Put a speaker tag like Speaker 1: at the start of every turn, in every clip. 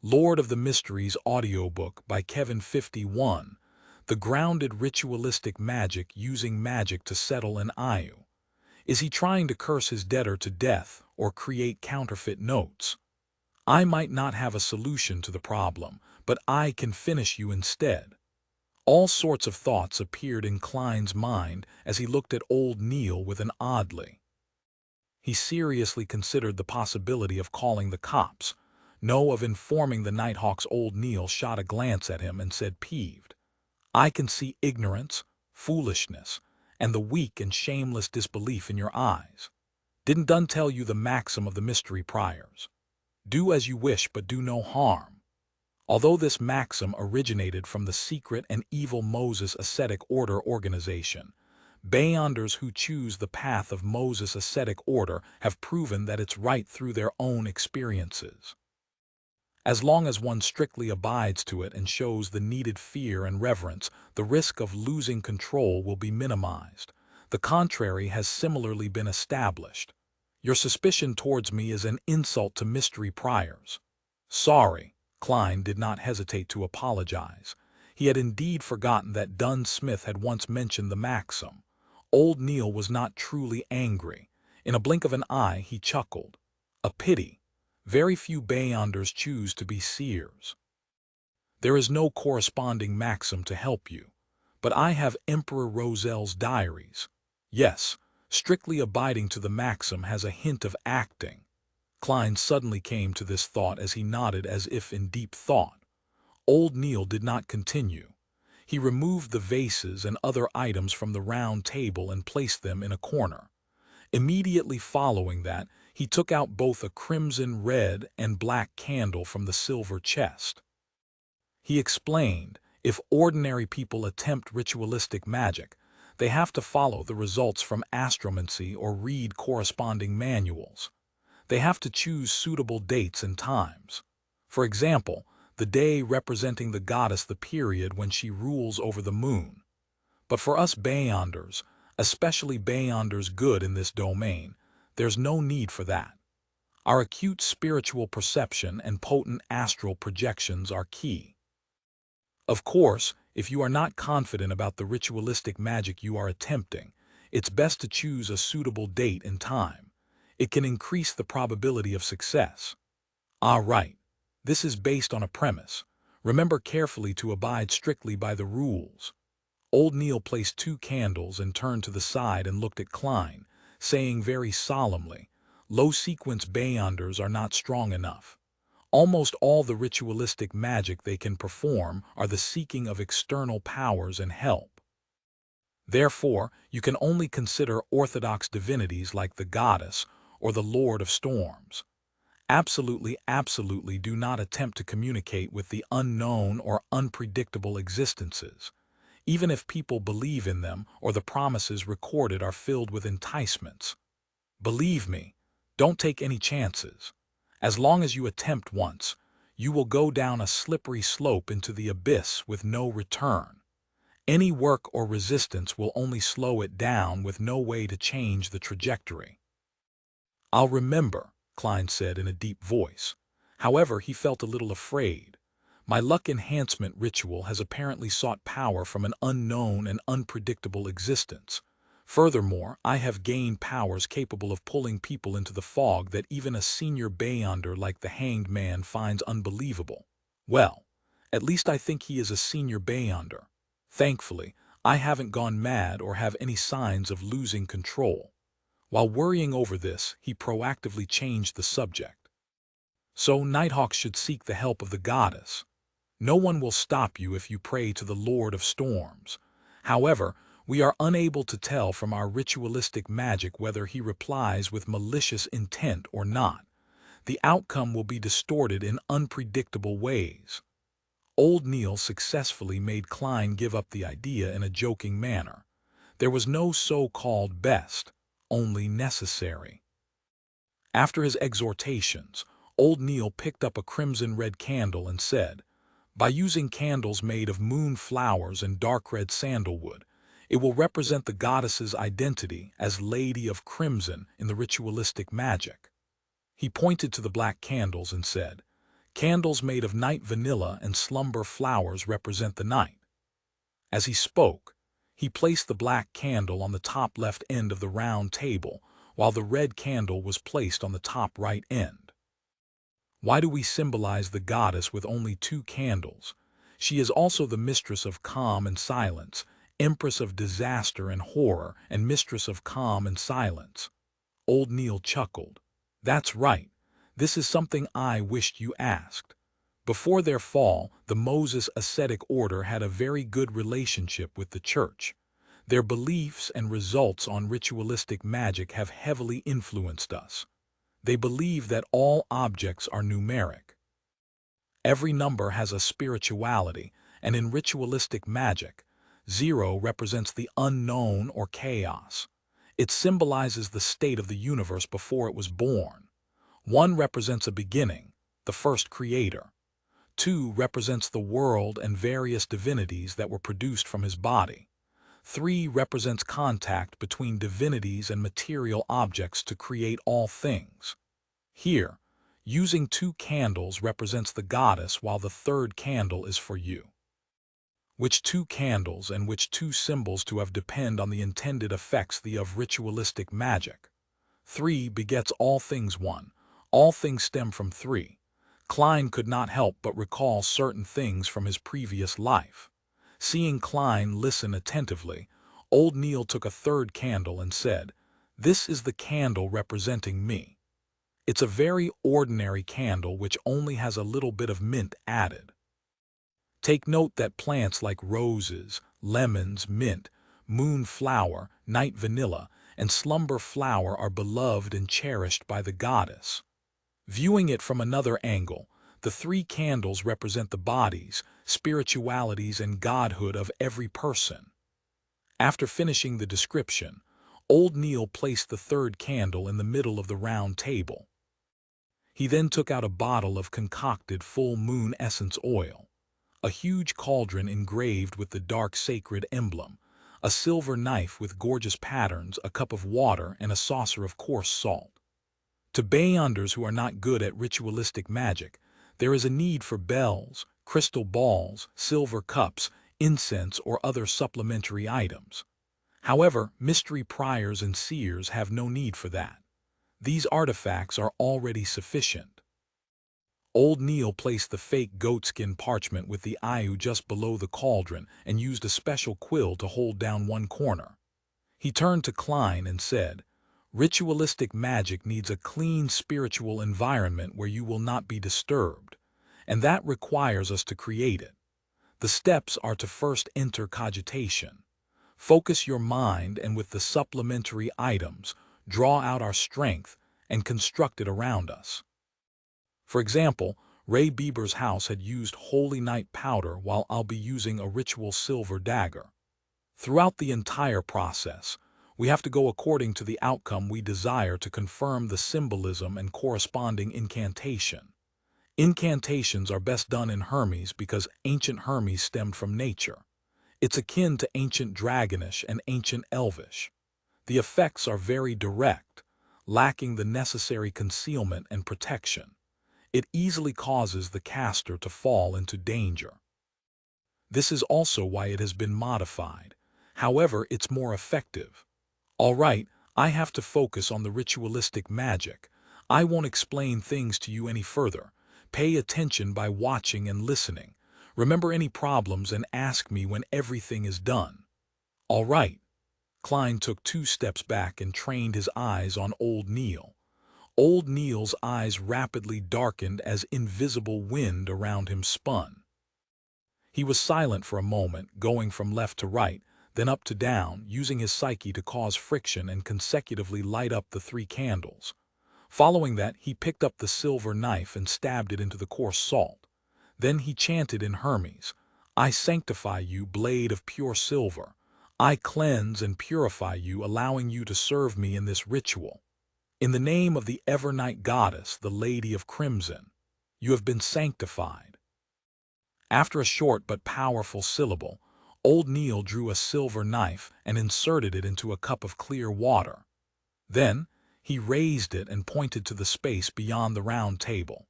Speaker 1: Lord of the Mysteries audiobook by Kevin 51, the grounded ritualistic magic using magic to settle an IU. Is he trying to curse his debtor to death or create counterfeit notes? I might not have a solution to the problem, but I can finish you instead. All sorts of thoughts appeared in Klein's mind as he looked at old Neil with an oddly. He seriously considered the possibility of calling the cops. No, of informing the Nighthawks. Old Neil shot a glance at him and said, peeved, I can see ignorance, foolishness, and the weak and shameless disbelief in your eyes. Didn't Dunn tell you the maxim of the mystery priors? Do as you wish, but do no harm. Although this maxim originated from the secret and evil Moses Ascetic Order organization, Beyonders who choose the path of Moses Ascetic Order have proven that it's right through their own experiences. As long as one strictly abides to it and shows the needed fear and reverence, the risk of losing control will be minimized. The contrary has similarly been established. Your suspicion towards me is an insult to mystery priors. Sorry. Klein did not hesitate to apologize. He had indeed forgotten that Dunn Smith had once mentioned the maxim. Old Neil was not truly angry. In a blink of an eye, he chuckled. A pity. Very few Beyonders choose to be seers. There is no corresponding maxim to help you. But I have Emperor Roselle's diaries. Yes, strictly abiding to the maxim has a hint of acting. Klein suddenly came to this thought as he nodded as if in deep thought. Old Neil did not continue. He removed the vases and other items from the round table and placed them in a corner. Immediately following that, he took out both a crimson red and black candle from the silver chest. He explained, if ordinary people attempt ritualistic magic, they have to follow the results from astromancy or read corresponding manuals. They have to choose suitable dates and times. For example, the day representing the goddess, the period when she rules over the moon. But for us Beyonders, especially Beyonders good in this domain, there's no need for that. Our acute spiritual perception and potent astral projections are key. Of course, if you are not confident about the ritualistic magic you are attempting, it's best to choose a suitable date and time. It can increase the probability of success. Right. This is based on a premise. Remember carefully to abide strictly by the rules. Old Neil placed 2 candles and turned to the side and looked at Klein, saying very solemnly, low-sequence Beyonders are not strong enough. Almost all the ritualistic magic they can perform are the seeking of external powers and help. Therefore, you can only consider orthodox divinities like the goddess or the Lord of Storms. Absolutely do not attempt to communicate with the unknown or unpredictable existences, even if people believe in them or the promises recorded are filled with enticements. Believe me, don't take any chances. As long as you attempt once, you will go down a slippery slope into the abyss with no return. Any work or resistance will only slow it down with no way to change the trajectory. I'll remember, Klein said in a deep voice. However, he felt a little afraid. My luck enhancement ritual has apparently sought power from an unknown and unpredictable existence. Furthermore, I have gained powers capable of pulling people into the fog that even a senior Beyonder like the Hanged Man finds unbelievable. Well, at least I think he is a senior Beyonder. Thankfully, I haven't gone mad or have any signs of losing control. While worrying over this, he proactively changed the subject. So Nighthawks should seek the help of the goddess. No one will stop you if you pray to the Lord of Storms. However, we are unable to tell from our ritualistic magic whether he replies with malicious intent or not. The outcome will be distorted in unpredictable ways. Old Neil successfully made Klein give up the idea in a joking manner. There was no so-called best, only necessary. After his exhortations, Old Neil picked up a crimson-red candle and said, by using candles made of moon flowers and dark red sandalwood, it will represent the goddess's identity as Lady of Crimson in the ritualistic magic. He pointed to the black candles and said, Candles made of night vanilla and slumber flowers represent the night. As he spoke, he placed the black candle on the top left end of the round table, while the red candle was placed on the top right end. Why do we symbolize the goddess with only 2 candles? She is also the mistress of calm and silence, empress of disaster and horror, and mistress of calm and silence. Old Neil chuckled. That's right. This is something I wished you asked. Before their fall, the Moses ascetic order had a very good relationship with the church. Their beliefs and results on ritualistic magic have heavily influenced us. They believe that all objects are numeric. Every number has a spirituality, and in ritualistic magic, 0 represents the unknown or chaos. It symbolizes the state of the universe before it was born. 1 represents a beginning, the first creator. 2 represents the world and various divinities that were produced from his body. 3 represents contact between divinities and material objects to create all things. Here, using 2 candles represents the goddess, while the 3rd candle is for you. Which 2 candles and which 2 symbols to have depend on the intended effects of ritualistic magic. 3 begets all things 1. All things stem from 3. Klein could not help but recall certain things from his previous life. Seeing Klein listen attentively, old Neil took a 3rd candle and said, "This is the candle representing me. It's a very ordinary candle which only has a little bit of mint added. Take note that plants like roses, lemons, mint, moonflower, night vanilla, and slumber flower are beloved and cherished by the goddess." Viewing it from another angle, the 3 candles represent the bodies, spiritualities, and godhood of every person. After finishing the description, old Neil placed the 3rd candle in the middle of the round table. He then took out a bottle of concocted full moon essence oil, a huge cauldron engraved with the dark sacred emblem, a silver knife with gorgeous patterns, a cup of water, and a saucer of coarse salt. To Beyonders who are not good at ritualistic magic, there is a need for bells, crystal balls, silver cups, incense, or other supplementary items. However, mystery priors and seers have no need for that. These artifacts are already sufficient. Old Neil placed the fake goatskin parchment with the ayu just below the cauldron and used a special quill to hold down one corner. He turned to Klein and said, "Ritualistic magic needs a clean spiritual environment where you will not be disturbed, and that requires us to create it. The steps are to first enter cogitation. Focus your mind, and with the supplementary items, draw out our strength and construct it around us." For example, Ray Bieber's house had used holy night powder, while I'll be using a ritual silver dagger. Throughout the entire process, we have to go according to the outcome we desire to confirm the symbolism and corresponding incantation. Incantations are best done in Hermes because ancient Hermes stemmed from nature. It's akin to ancient Dragonish and ancient Elvish. The effects are very direct, lacking the necessary concealment and protection. It easily causes the caster to fall into danger. This is also why it has been modified. However, it's more effective. All right, I have to focus on the ritualistic magic. I won't explain things to you any further. Pay attention by watching and listening. Remember any problems and ask me when everything is done. All right. Klein took 2 steps back and trained his eyes on old Neil. Old Neil's eyes rapidly darkened as invisible wind around him spun. He was silent for a moment, going from left to right, then up to down, using his psyche to cause friction and consecutively light up the 3 candles. Following that, he picked up the silver knife and stabbed it into the coarse salt. Then he chanted in Hermes, "I sanctify you, blade of pure silver. I cleanse and purify you, allowing you to serve me in this ritual. In the name of the Evernight Goddess, the Lady of Crimson, you have been sanctified." After a short but powerful syllable, old Neil drew a silver knife and inserted it into a cup of clear water. Then, he raised it and pointed to the space beyond the round table.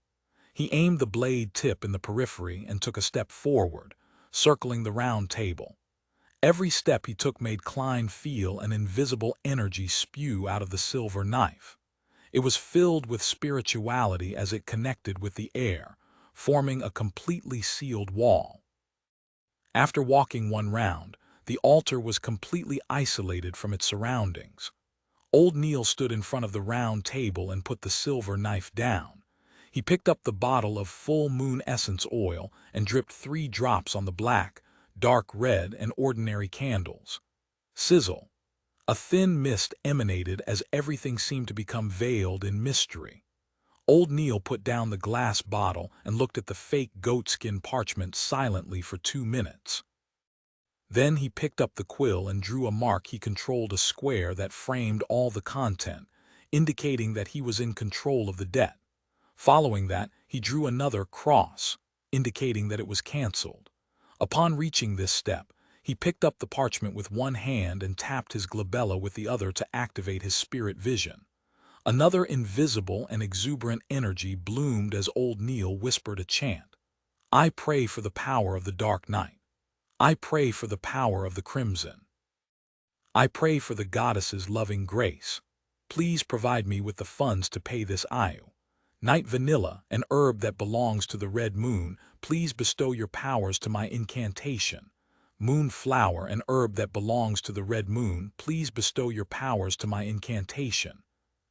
Speaker 1: He aimed the blade tip in the periphery and took a step forward, circling the round table. Every step he took made Klein feel an invisible energy spew out of the silver knife. It was filled with spirituality as it connected with the air, forming a completely sealed wall. After walking one round, the altar was completely isolated from its surroundings. Old Neil stood in front of the round table and put the silver knife down. He picked up the bottle of full moon essence oil and dripped 3 drops on the black, dark red, and ordinary candles. Sizzle. A thin mist emanated as everything seemed to become veiled in mystery. Old Neil put down the glass bottle and looked at the fake goatskin parchment silently for 2 minutes. Then he picked up the quill and drew a mark. He controlled a square that framed all the content, indicating that he was in control of the debt. Following that, he drew another cross, indicating that it was cancelled. Upon reaching this step, he picked up the parchment with one hand and tapped his glabella with the other to activate his spirit vision. Another invisible and exuberant energy bloomed as Old Neil whispered a chant. I pray for the power of the Dark Night. I pray for the power of the Crimson. I pray for the goddess's loving grace. Please provide me with the funds to pay this ayu. Night vanilla, an herb that belongs to the red moon, please bestow your powers to my incantation. Moon flower, an herb that belongs to the red moon, please bestow your powers to my incantation.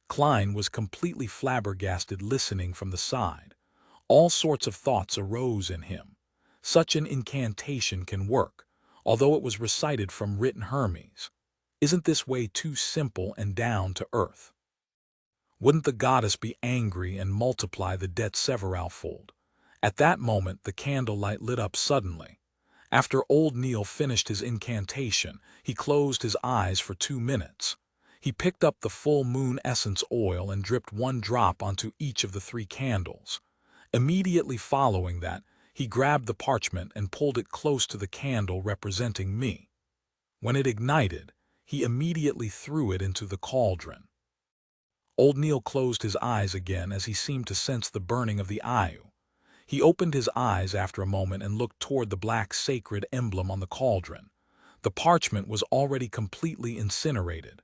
Speaker 1: Klein was completely flabbergasted, listening from the side. All sorts of thoughts arose in him. Such an incantation can work, although it was recited from written Hermes. Isn't this way too simple and down to earth? Wouldn't the goddess be angry and multiply the debt severalfold? At that moment, the candlelight lit up suddenly. After Old Neil finished his incantation, he closed his eyes for 2 minutes. He picked up the full moon essence oil and dripped 1 drop onto each of the 3 candles. Immediately following that, he grabbed the parchment and pulled it close to the candle representing me. When it ignited, he immediately threw it into the cauldron. Old Neil closed his eyes again as he seemed to sense the burning of the ayu. He opened his eyes after a moment and looked toward the black sacred emblem on the cauldron. The parchment was already completely incinerated.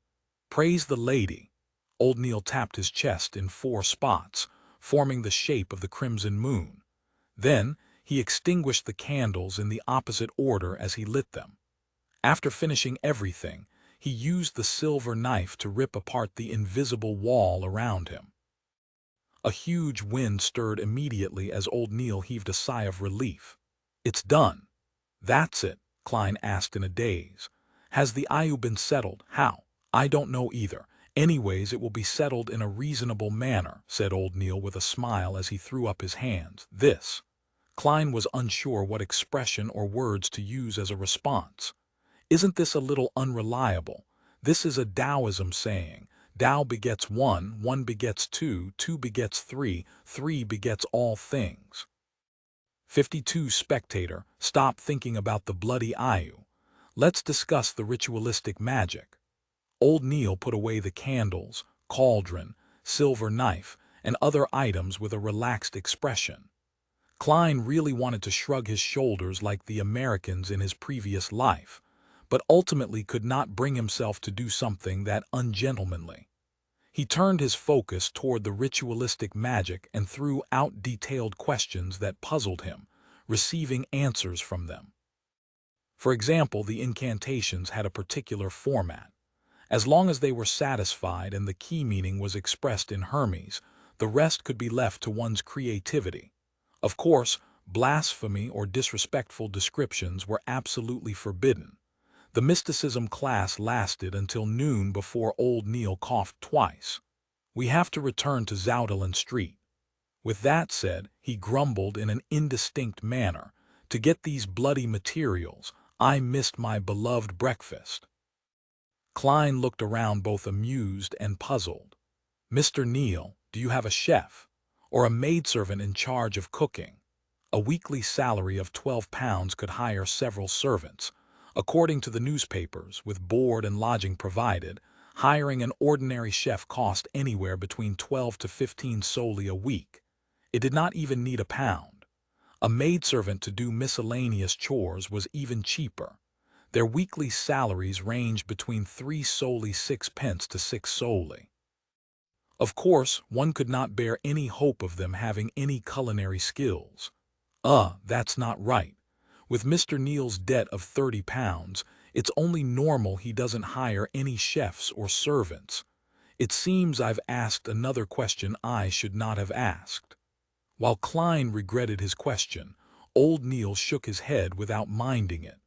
Speaker 1: Praise the lady. Old Neil tapped his chest in 4 spots, forming the shape of the crimson moon. Then, he extinguished the candles in the opposite order as he lit them. After finishing everything, he used the silver knife to rip apart the invisible wall around him. A huge wind stirred immediately as Old Neil heaved a sigh of relief. It's done. That's it, Klein asked in a daze. Has the ayu been settled? How? I don't know either. Anyways, it will be settled in a reasonable manner, said Old Neil with a smile as he threw up his hands. This. Klein was unsure what expression or words to use as a response. Isn't this a little unreliable? This is a Taoism saying. Tao begets 1, 1 begets 2, 2 begets 3, 3 begets all things. 52 Spectator, stop thinking about the bloody ayu. Let's discuss the ritualistic magic. Old Neil put away the candles, cauldron, silver knife, and other items with a relaxed expression. Klein really wanted to shrug his shoulders like the Americans in his previous life, but ultimately could not bring himself to do something that ungentlemanly. He turned his focus toward the ritualistic magic and threw out detailed questions that puzzled him, receiving answers from them. For example, the incantations had a particular format. As long as they were satisfied and the key meaning was expressed in Hermes, the rest could be left to one's creativity. Of course, blasphemy or disrespectful descriptions were absolutely forbidden. The mysticism class lasted until noon before Old Neil coughed twice. We have to return to Zoutelen Street. With that said, he grumbled in an indistinct manner, to get these bloody materials, I missed my beloved breakfast. Klein looked around both amused and puzzled. Mr. Neil, do you have a chef? Or a maidservant in charge of cooking? A weekly salary of £12 could hire several servants. According to the newspapers, with board and lodging provided, hiring an ordinary chef cost anywhere between 12 to 15 soldi a week. It did not even need £1. A maidservant to do miscellaneous chores was even cheaper. Their weekly salaries ranged between 3 solely 6 pence to 6 solely. Of course, one could not bear any hope of them having any culinary skills. That's not right. With Mr. Neal's debt of £30, it's only normal he doesn't hire any chefs or servants. It seems I've asked another question I should not have asked. While Klein regretted his question, old Neal shook his head without minding it.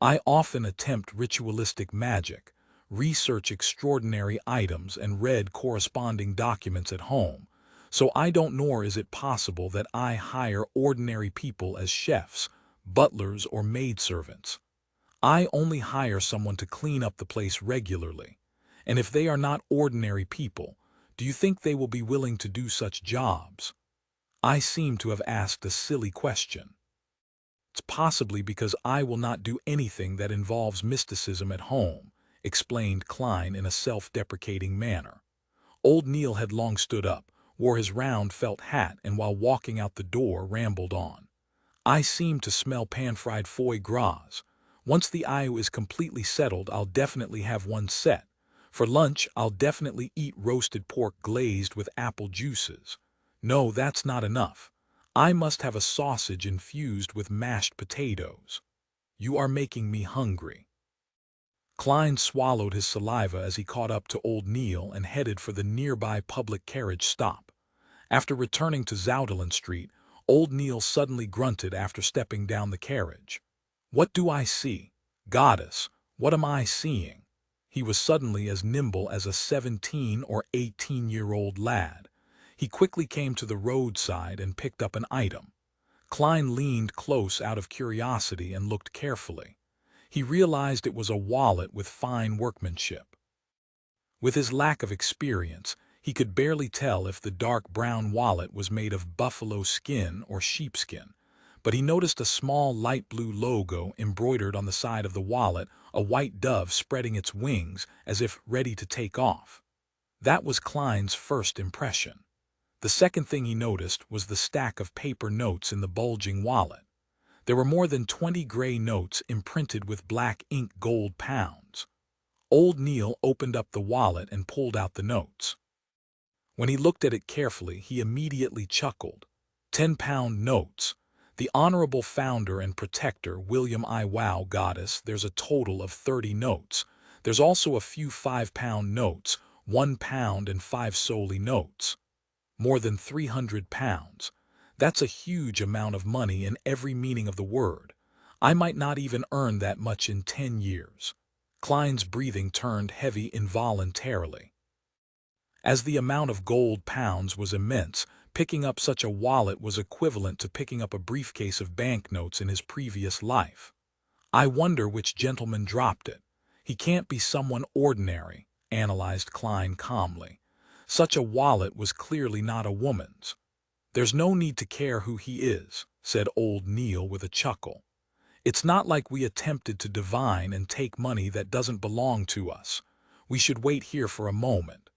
Speaker 1: I often attempt ritualistic magic, research extraordinary items and read corresponding documents at home, so I don't know is it possible that I hire ordinary people as chefs, butlers or maidservants. I only hire someone to clean up the place regularly, and if they are not ordinary people, do you think they will be willing to do such jobs? I seem to have asked a silly question. It's possibly because I will not do anything that involves mysticism at home, explained Klein in a self-deprecating manner. Old Neal had long stood up, wore his round felt hat, and while walking out the door rambled on. I seem to smell pan-fried foie gras. Once the IU is completely settled, I'll definitely have one set. For lunch, I'll definitely eat roasted pork glazed with apple juices. No, that's not enough. I must have a sausage infused with mashed potatoes. You are making me hungry. Klein swallowed his saliva as he caught up to old Neal and headed for the nearby public carriage stop. After returning to Zoutelen Street, old Neal suddenly grunted after stepping down the carriage. What do I see? Goddess, what am I seeing? He was suddenly as nimble as a 17 or 18-year-old lad. He quickly came to the roadside and picked up an item. Klein leaned close out of curiosity and looked carefully. He realized it was a wallet with fine workmanship. With his lack of experience, he could barely tell if the dark brown wallet was made of buffalo skin or sheepskin, but he noticed a small light blue logo embroidered on the side of the wallet, a white dove spreading its wings as if ready to take off. That was Klein's first impression. The second thing he noticed was the stack of paper notes in the bulging wallet. There were more than 20 gray notes imprinted with black ink gold pounds. Old Neal opened up the wallet and pulled out the notes. When he looked at it carefully, he immediately chuckled. 10-pound notes. The honorable founder and protector, William I. Wow, goddess, there's a total of 30 notes. There's also a few 5-pound notes, 1 pound and 5 solely notes. More than 300 pounds. That's a huge amount of money in every meaning of the word. I might not even earn that much in 10 years. Klein's breathing turned heavy involuntarily. As the amount of gold pounds was immense, picking up such a wallet was equivalent to picking up a briefcase of banknotes in his previous life. I wonder which gentleman dropped it. He can't be someone ordinary, analyzed Klein calmly. Such a wallet was clearly not a woman's. There's no need to care who he is, said old Neal with a chuckle. It's not like we attempted to divine and take money that doesn't belong to us. We should wait here for a moment.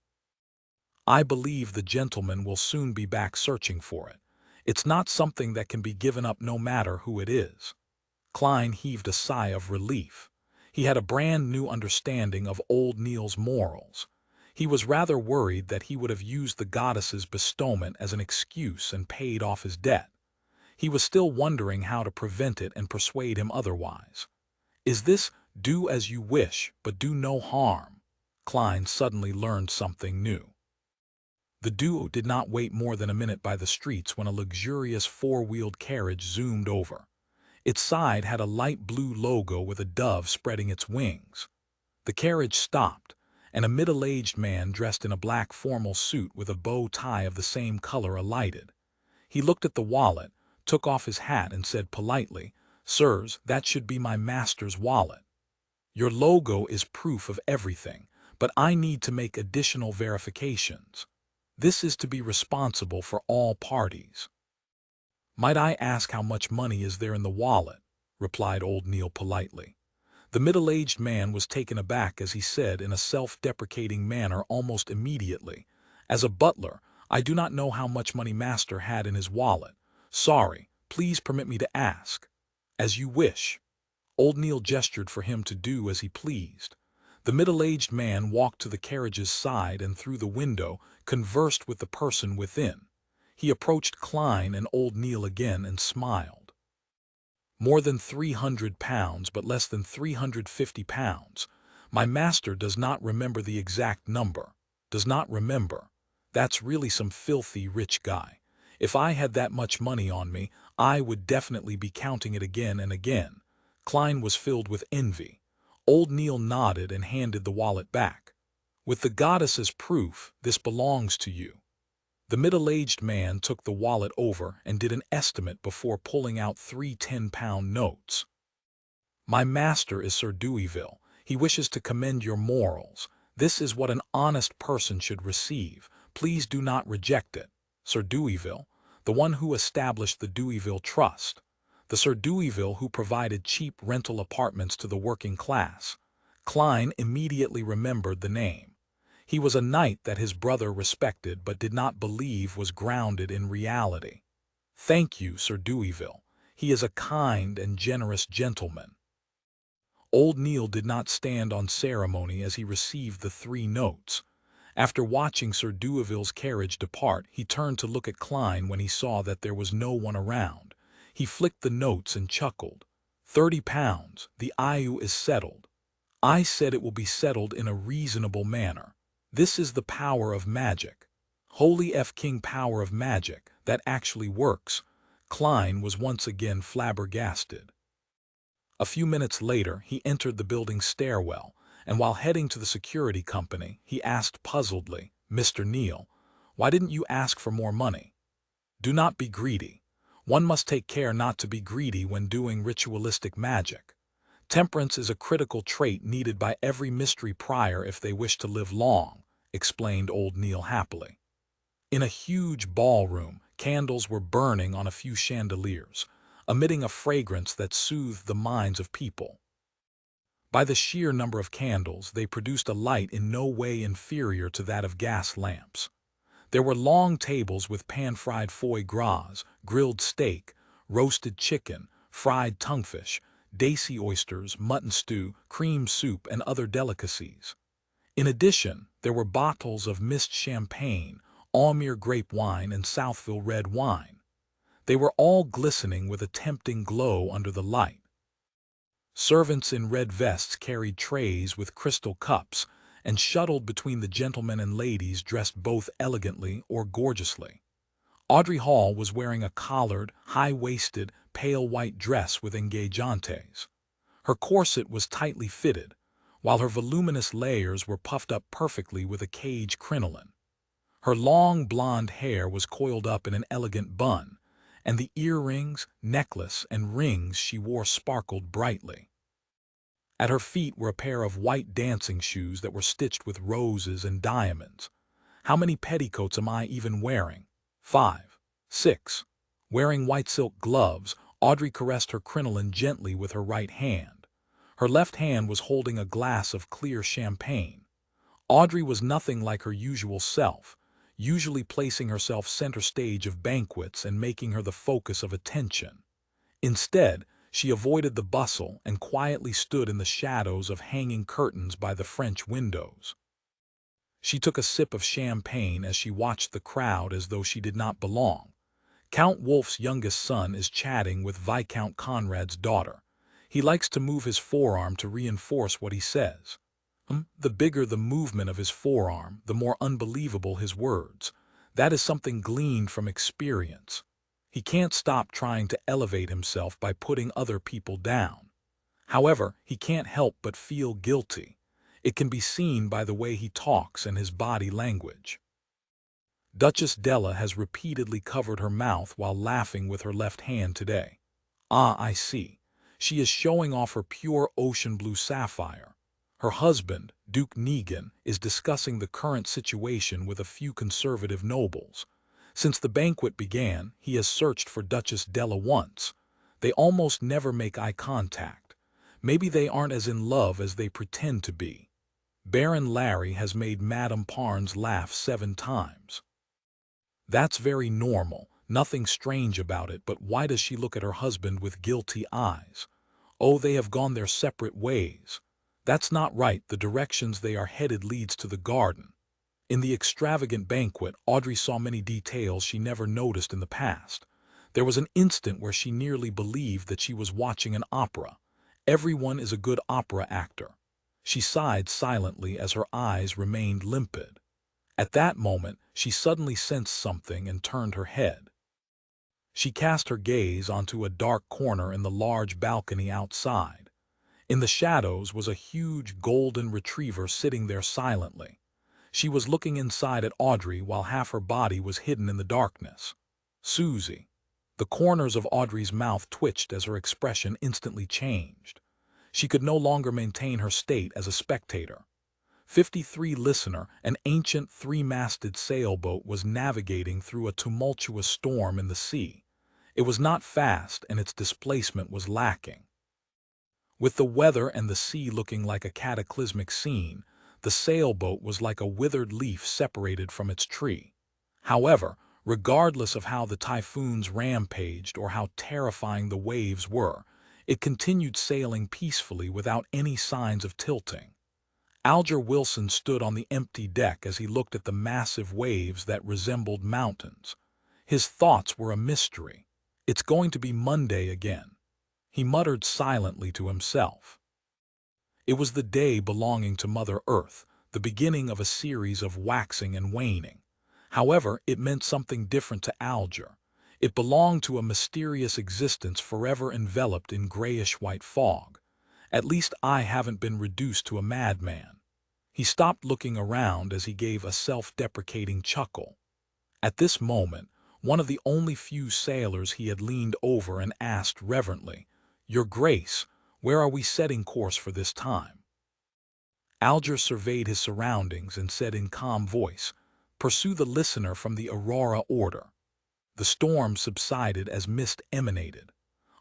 Speaker 1: I believe the gentleman will soon be back searching for it. It's not something that can be given up no matter who it is. Klein heaved a sigh of relief. He had a brand new understanding of old Neal's morals. He was rather worried that he would have used the goddess's bestowment as an excuse and paid off his debt. He was still wondering how to prevent it and persuade him otherwise. Is this do as you wish, but do no harm? Klein suddenly learned something new. The duo did not wait more than a minute by the streets when a luxurious four-wheeled carriage zoomed over. Its side had a light blue logo with a dove spreading its wings. The carriage stopped, and a middle-aged man dressed in a black formal suit with a bow tie of the same color alighted. He looked at the wallet, took off his hat and said politely, "Sirs, that should be my master's wallet. Your logo is proof of everything, but I need to make additional verifications. This is to be responsible for all parties." "Might I ask how much money is there in the wallet?" replied old Neal politely. The middle-aged man was taken aback as he said in a self-deprecating manner almost immediately, "As a butler, I do not know how much money Master had in his wallet. Sorry, please permit me to ask. As you wish. Old Neil gestured for him to do as he pleased. The middle-aged man walked to the carriage's side and through the window conversed with the person within. He approached Klein and old Neil again and smiled. More than £300, but less than £350. My master does not remember the exact number. Does not remember. That's really some filthy rich guy. If I had that much money on me, I would definitely be counting it again and again. Klein was filled with envy. Old Neil nodded and handed the wallet back. With the goddess as proof, this belongs to you. The middle-aged man took the wallet over and did an estimate before pulling out 3 £10 notes. My master is Sir Deweyville. He wishes to commend your morals. This is what an honest person should receive. Please do not reject it. Sir Deweyville, the one who established the Deweyville Trust. The Sir Deweyville who provided cheap rental apartments to the working class. Klein immediately remembered the name. He was a knight that his brother respected but did not believe was grounded in reality. Thank you, Sir Deweyville. He is a kind and generous gentleman. Old Neil did not stand on ceremony as he received the 3 notes. After watching Sir Deweyville's carriage depart, he turned to look at Klein when he saw that there was no one around. He flicked the notes and chuckled. £30. The IOU is settled. I said it will be settled in a reasonable manner. This is the power of magic. Holy F-King power of magic that actually works. Klein was once again flabbergasted. A few minutes later, he entered the building's stairwell, and while heading to the security company, he asked puzzledly, Mr. Neil, why didn't you ask for more money? Do not be greedy. One must take care not to be greedy when doing ritualistic magic. Temperance is a critical trait needed by every mystery prior if they wish to live long, explained old Neil happily. In a huge ballroom, candles were burning on a few chandeliers, emitting a fragrance that soothed the minds of people. By the sheer number of candles, they produced a light in no way inferior to that of gas lamps. There were long tables with pan-fried foie gras, grilled steak, roasted chicken, fried tonguefish, daisy oysters, mutton stew, cream soup, and other delicacies. In addition, there were bottles of mist champagne, Almere grape wine, and Southville red wine. They were all glistening with a tempting glow under the light. Servants in red vests carried trays with crystal cups and shuttled between the gentlemen and ladies dressed both elegantly or gorgeously. Audrey Hall was wearing a collared, high-waisted, pale white dress with engagements. Her corset was tightly fitted, while her voluminous layers were puffed up perfectly with a cage crinoline. Her long blonde hair was coiled up in an elegant bun, and the earrings, necklace, and rings she wore sparkled brightly. At her feet were a pair of white dancing shoes that were stitched with roses and diamonds. How many petticoats am I even wearing? 5, 6. Wearing white silk gloves, Audrey caressed her crinoline gently with her right hand. Her left hand was holding a glass of clear champagne. Audrey was nothing like her usual self, usually placing herself center stage of banquets and making her the focus of attention. Instead, she avoided the bustle and quietly stood in the shadows of hanging curtains by the French windows. She took a sip of champagne as she watched the crowd as though she did not belong. Count Wolf's youngest son is chatting with Viscount Conrad's daughter. He likes to move his forearm to reinforce what he says. The bigger the movement of his forearm, the more unbelievable his words. That is something gleaned from experience. He can't stop trying to elevate himself by putting other people down. However, he can't help but feel guilty. It can be seen by the way he talks and his body language. Duchess Della has repeatedly covered her mouth while laughing with her left hand today. Ah, I see. She is showing off her pure ocean blue sapphire. Her husband, Duke Negan, is discussing the current situation with a few conservative nobles. Since the banquet began, he has searched for Duchess Della once. They almost never make eye contact. Maybe they aren't as in love as they pretend to be. Baron Larry has made Madame Parnes laugh 7 times. That's very normal, nothing strange about it, but why does she look at her husband with guilty eyes? Oh, they have gone their separate ways. That's not right, the directions they are headed leads to the garden. In the extravagant banquet, Audrey saw many details she never noticed in the past. There was an instant where she nearly believed that she was watching an opera. Everyone is a good opera actor. She sighed silently as her eyes remained limpid. At that moment, she suddenly sensed something and turned her head. She cast her gaze onto a dark corner in the large balcony outside. In the shadows was a huge golden retriever sitting there silently. She was looking inside at Audrey while half her body was hidden in the darkness. Susie. The corners of Audrey's mouth twitched as her expression instantly changed. She could no longer maintain her state as a spectator. 53 Listener, an ancient three-masted sailboat, was navigating through a tumultuous storm in the sea. It was not fast and its displacement was lacking. With the weather and the sea looking like a cataclysmic scene, the sailboat was like a withered leaf separated from its tree. However, regardless of how the typhoons rampaged or how terrifying the waves were, it continued sailing peacefully without any signs of tilting. Alger Wilson stood on the empty deck as he looked at the massive waves that resembled mountains. His thoughts were a mystery. It's going to be Monday again. He muttered silently to himself. It was the day belonging to Mother Earth, the beginning of a series of waxing and waning. However, it meant something different to Alger. It belonged to a mysterious existence forever enveloped in grayish-white fog. At least I haven't been reduced to a madman. He stopped looking around as he gave a self-deprecating chuckle. At this moment, one of the only few sailors he had leaned over and asked reverently, "Your Grace, where are we setting course for this time?" Alger surveyed his surroundings and said in calm voice, "Pursue the Listener from the Aurora order." The storm subsided as mist emanated.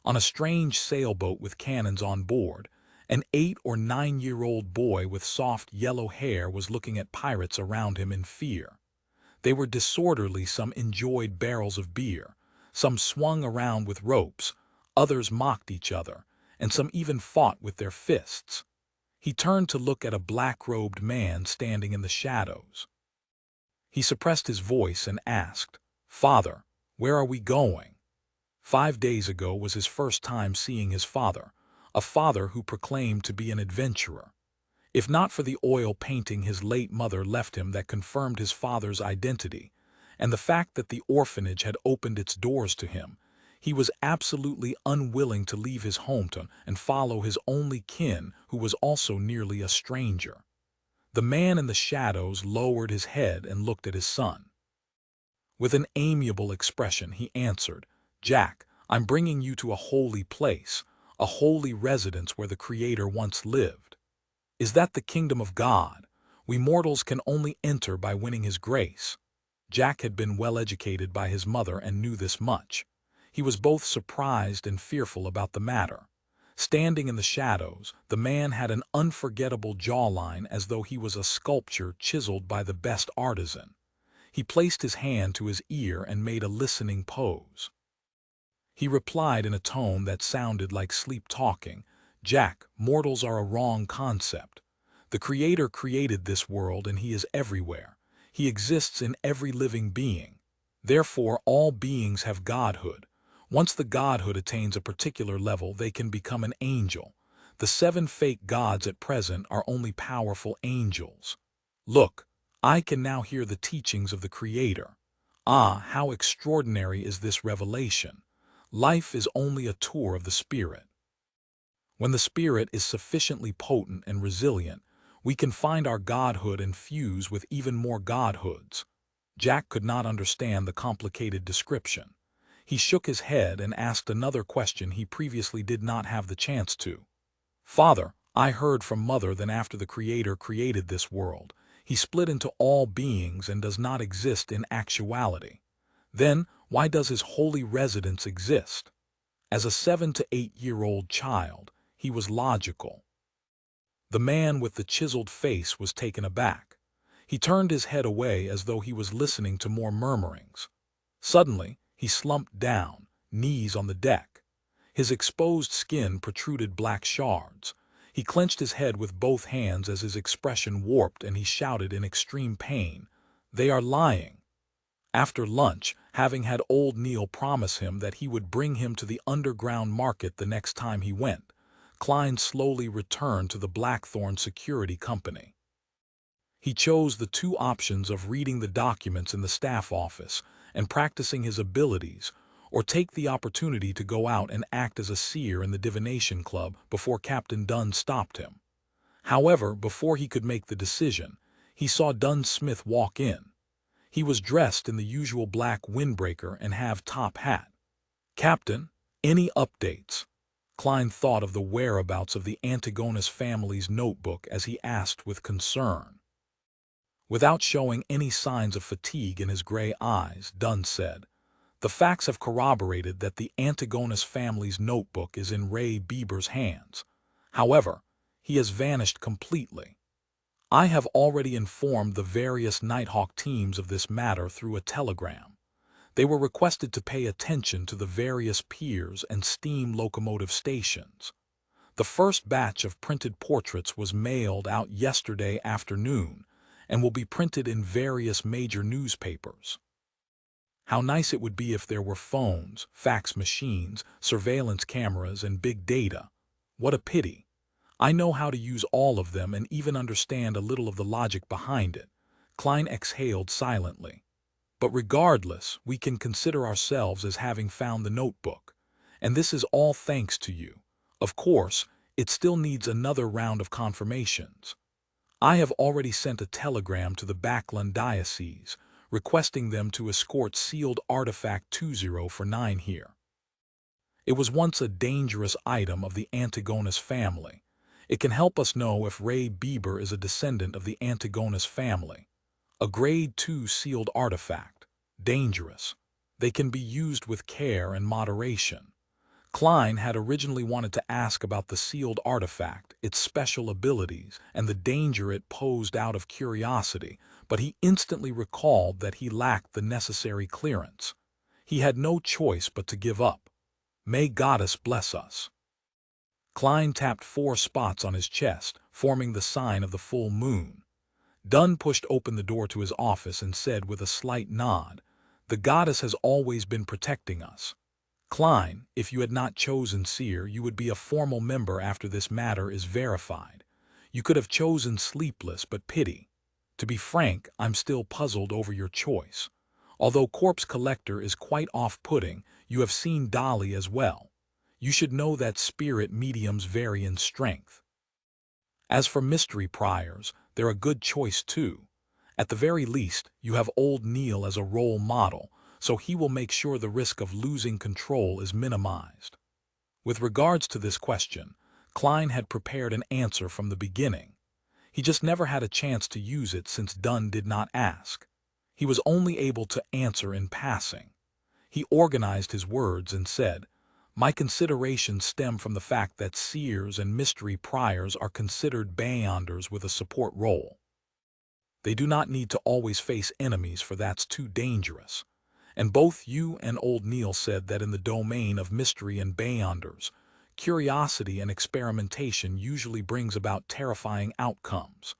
Speaker 1: On a strange sailboat with cannons on board, an 8- or 9-year-old boy with soft yellow hair was looking at pirates around him in fear. They were disorderly, some enjoyed barrels of beer, some swung around with ropes, others mocked each other, and some even fought with their fists. He turned to look at a black-robed man standing in the shadows. He suppressed his voice and asked, "Father, where are we going?" 5 days ago was his first time seeing his father, a father who proclaimed to be an adventurer. If not for the oil painting his late mother left him that confirmed his father's identity, and the fact that the orphanage had opened its doors to him, he was absolutely unwilling to leave his hometown and follow his only kin, who was also nearly a stranger. The man in the shadows lowered his head and looked at his son. With an amiable expression, he answered, "Jack, I'm bringing you to a holy place, a holy residence where the Creator once lived. Is that the kingdom of God? We mortals can only enter by winning His grace." Jack had been well educated by his mother and knew this much. He was both surprised and fearful about the matter. Standing in the shadows, the man had an unforgettable jawline as though he was a sculpture chiseled by the best artisan. He placed his hand to his ear and made a listening pose. He replied in a tone that sounded like sleep-talking, "Jack, mortals are a wrong concept. The Creator created this world and He is everywhere. He exists in every living being. Therefore, all beings have godhood. Once the godhood attains a particular level, they can become an angel. The 7 fake gods at present are only powerful angels. Look, I can now hear the teachings of the Creator. Ah, how extraordinary is this revelation! Life is only a tour of the Spirit. When the Spirit is sufficiently potent and resilient, we can find our godhood and fuse with even more godhoods." Jack could not understand the complicated description. He shook his head and asked another question he previously did not have the chance to. "Father, I heard from Mother that after the Creator created this world, He split into all beings and does not exist in actuality. Then, why does His holy residence exist?" As a 7- to 8-year-old child, he was logical. The man with the chiseled face was taken aback. He turned his head away as though he was listening to more murmurings. Suddenly, he slumped down, knees on the deck. His exposed skin protruded black shards. He clenched his head with both hands as his expression warped, and he shouted in extreme pain, "They are lying." After lunch, having had old Neil promise him that he would bring him to the underground market the next time he went, Klein slowly returned to the Blackthorn Security Company. He chose the two options of reading the documents in the staff office and practicing his abilities, or take the opportunity to go out and act as a seer in the divination club before Captain Dunn stopped him. However, before he could make the decision, he saw Dunn Smith walk in. He was dressed in the usual black windbreaker and half-top hat. "Captain, any updates?" Klein thought of the whereabouts of the Antigonus family's notebook as he asked with concern. Without showing any signs of fatigue in his gray eyes, Dunn said, "The facts have corroborated that the Antigonus family's notebook is in Ray Bieber's hands. However, he has vanished completely. I have already informed the various Nighthawk teams of this matter through a telegram. They were requested to pay attention to the various piers and steam locomotive stations. The first batch of printed portraits was mailed out yesterday afternoon and will be printed in various major newspapers. How nice it would be if there were phones, fax machines, surveillance cameras, and big data. What a pity. I know how to use all of them and even understand a little of the logic behind it." Klein exhaled silently. "But regardless, we can consider ourselves as having found the notebook. And this is all thanks to you. Of course, it still needs another round of confirmations. I have already sent a telegram to the Backland Diocese, requesting them to escort sealed artifact 2049 here. It was once a dangerous item of the Antigonus family. It can help us know if Ray Bieber is a descendant of the Antigonus family. A Grade 2 sealed artifact. Dangerous. They can be used with care and moderation." Klein had originally wanted to ask about the sealed artifact, its special abilities, and the danger it posed out of curiosity, but he instantly recalled that he lacked the necessary clearance. He had no choice but to give up. "May Goddess bless us." Klein tapped 4 spots on his chest, forming the sign of the full moon. Dunn pushed open the door to his office and said with a slight nod, "The goddess has always been protecting us. Klein, if you had not chosen Seer, you would be a formal member after this matter is verified. You could have chosen Sleepless, but pity. To be frank, I'm still puzzled over your choice. Although Corpse Collector is quite off-putting, you have seen Dolly as well. You should know that spirit mediums vary in strength. As for Mystery Priors, they're a good choice too. At the very least, you have old Neil as a role model, so he will make sure the risk of losing control is minimized." With regards to this question, Klein had prepared an answer from the beginning. He just never had a chance to use it since Dunn did not ask. He was only able to answer in passing. He organized his words and said, "My considerations stem from the fact that seers and mystery priors are considered beyonders with a support role. They do not need to always face enemies, for that's too dangerous. And both you and old Neil said that in the domain of mystery and beyonders, curiosity and experimentation usually brings about terrifying outcomes.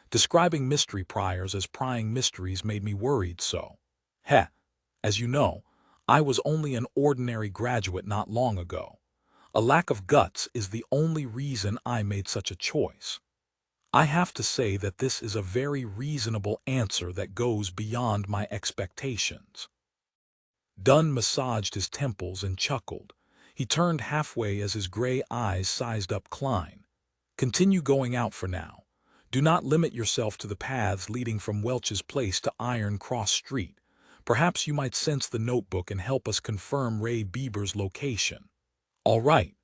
Speaker 1: Describing mystery priors as prying mysteries made me worried, so. As you know, I was only an ordinary graduate not long ago. A lack of guts is the only reason I made such a choice. I have to say that this is a very reasonable answer that goes beyond my expectations." Dunn massaged his temples and chuckled. He turned halfway as his gray eyes sized up Klein. "Continue going out for now. Do not limit yourself to the paths leading from Welch's Place to Iron Cross Street. Perhaps you might sense the notebook and help us confirm Ray Bieber's location." "All right."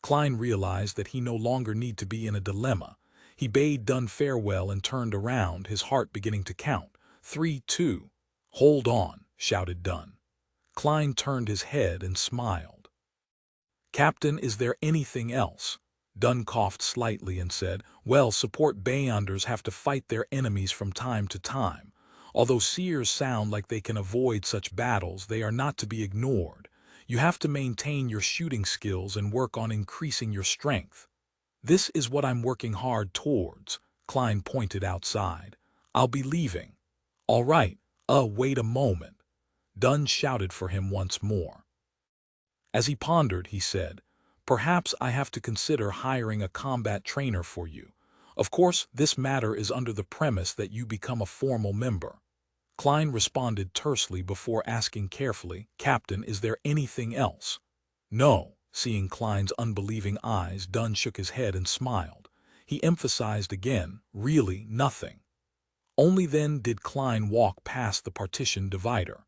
Speaker 1: Klein realized that he no longer need to be in a dilemma. He bade Dunn farewell and turned around, his heart beginning to count. 3, 2. "Hold on," shouted Dunn. Klein turned his head and smiled. "Captain, is there anything else?" Dunn coughed slightly and said, "Well, support beyonders have to fight their enemies from time to time. Although seers sound like they can avoid such battles, they are not to be ignored. You have to maintain your shooting skills and work on increasing your strength. This is what I'm working hard towards, Klein pointed outside. I'll be leaving. All right, wait a moment. Dunn shouted for him once more. As he pondered, he said, perhaps I have to consider hiring a combat trainer for you. Of course, this matter is under the premise that you become a formal member. Klein responded tersely before asking carefully, Captain, is there anything else? No. Seeing Klein's unbelieving eyes, Dunn shook his head and smiled. He emphasized again, really nothing. Only then did Klein walk past the partition divider.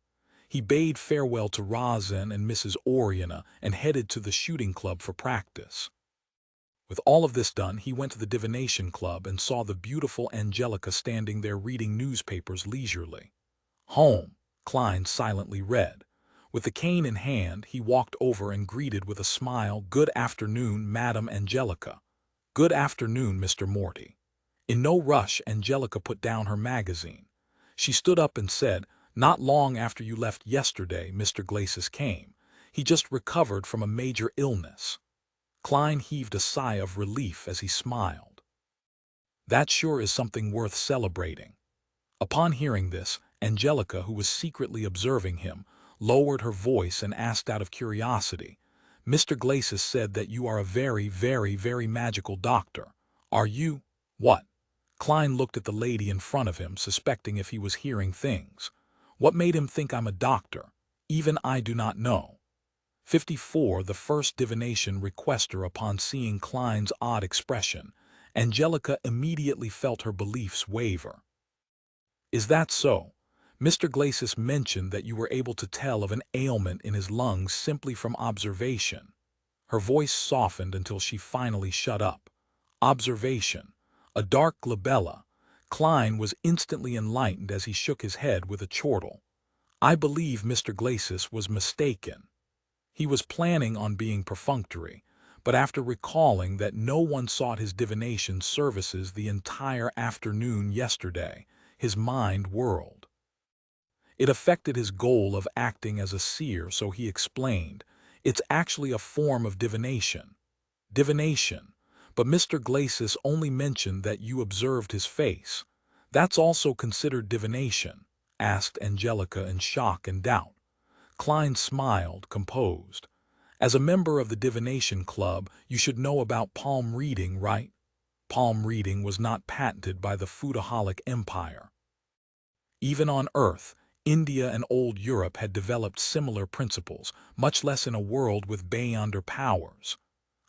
Speaker 1: He bade farewell to Razan and Mrs. Oriana and headed to the shooting club for practice. With all of this done, he went to the divination club and saw the beautiful Angelica standing there reading newspapers leisurely. Home, Klein silently read. With the cane in hand, he walked over and greeted with a smile, Good afternoon, Madam Angelica. Good afternoon, Mr. Morty. In no rush, Angelica put down her magazine. She stood up and said, Not long after you left yesterday, Mr. Glacis came. He just recovered from a major illness. Klein heaved a sigh of relief as he smiled. That sure is something worth celebrating. Upon hearing this, Angelica, who was secretly observing him, lowered her voice and asked out of curiosity, Mr. Glacis said that you are a very, very, very magical doctor. Are you? What? Klein looked at the lady in front of him, suspecting if he was hearing things. What made him think I'm a doctor? Even I do not know. 54. The first divination requester. Upon seeing Klein's odd expression, Angelica immediately felt her beliefs waver. Is that so? Mr. Glacis mentioned that you were able to tell of an ailment in his lungs simply from observation. Her voice softened until she finally shut up. Observation. A dark glabella. Klein was instantly enlightened as he shook his head with a chortle. I believe Mr. Glacis was mistaken. He was planning on being perfunctory, but after recalling that no one sought his divination services the entire afternoon yesterday, his mind whirled. It affected his goal of acting as a seer, so he explained, It's actually a form of divination. Divination. But Mr. Glacis only mentioned that you observed his face. That's also considered divination? Asked Angelica in shock and doubt. Klein smiled, composed. As a member of the divination club, you should know about palm reading, right? Palm reading was not patented by the Foodaholic Empire. Even on Earth, India and old Europe had developed similar principles, much less in a world with beyonder powers.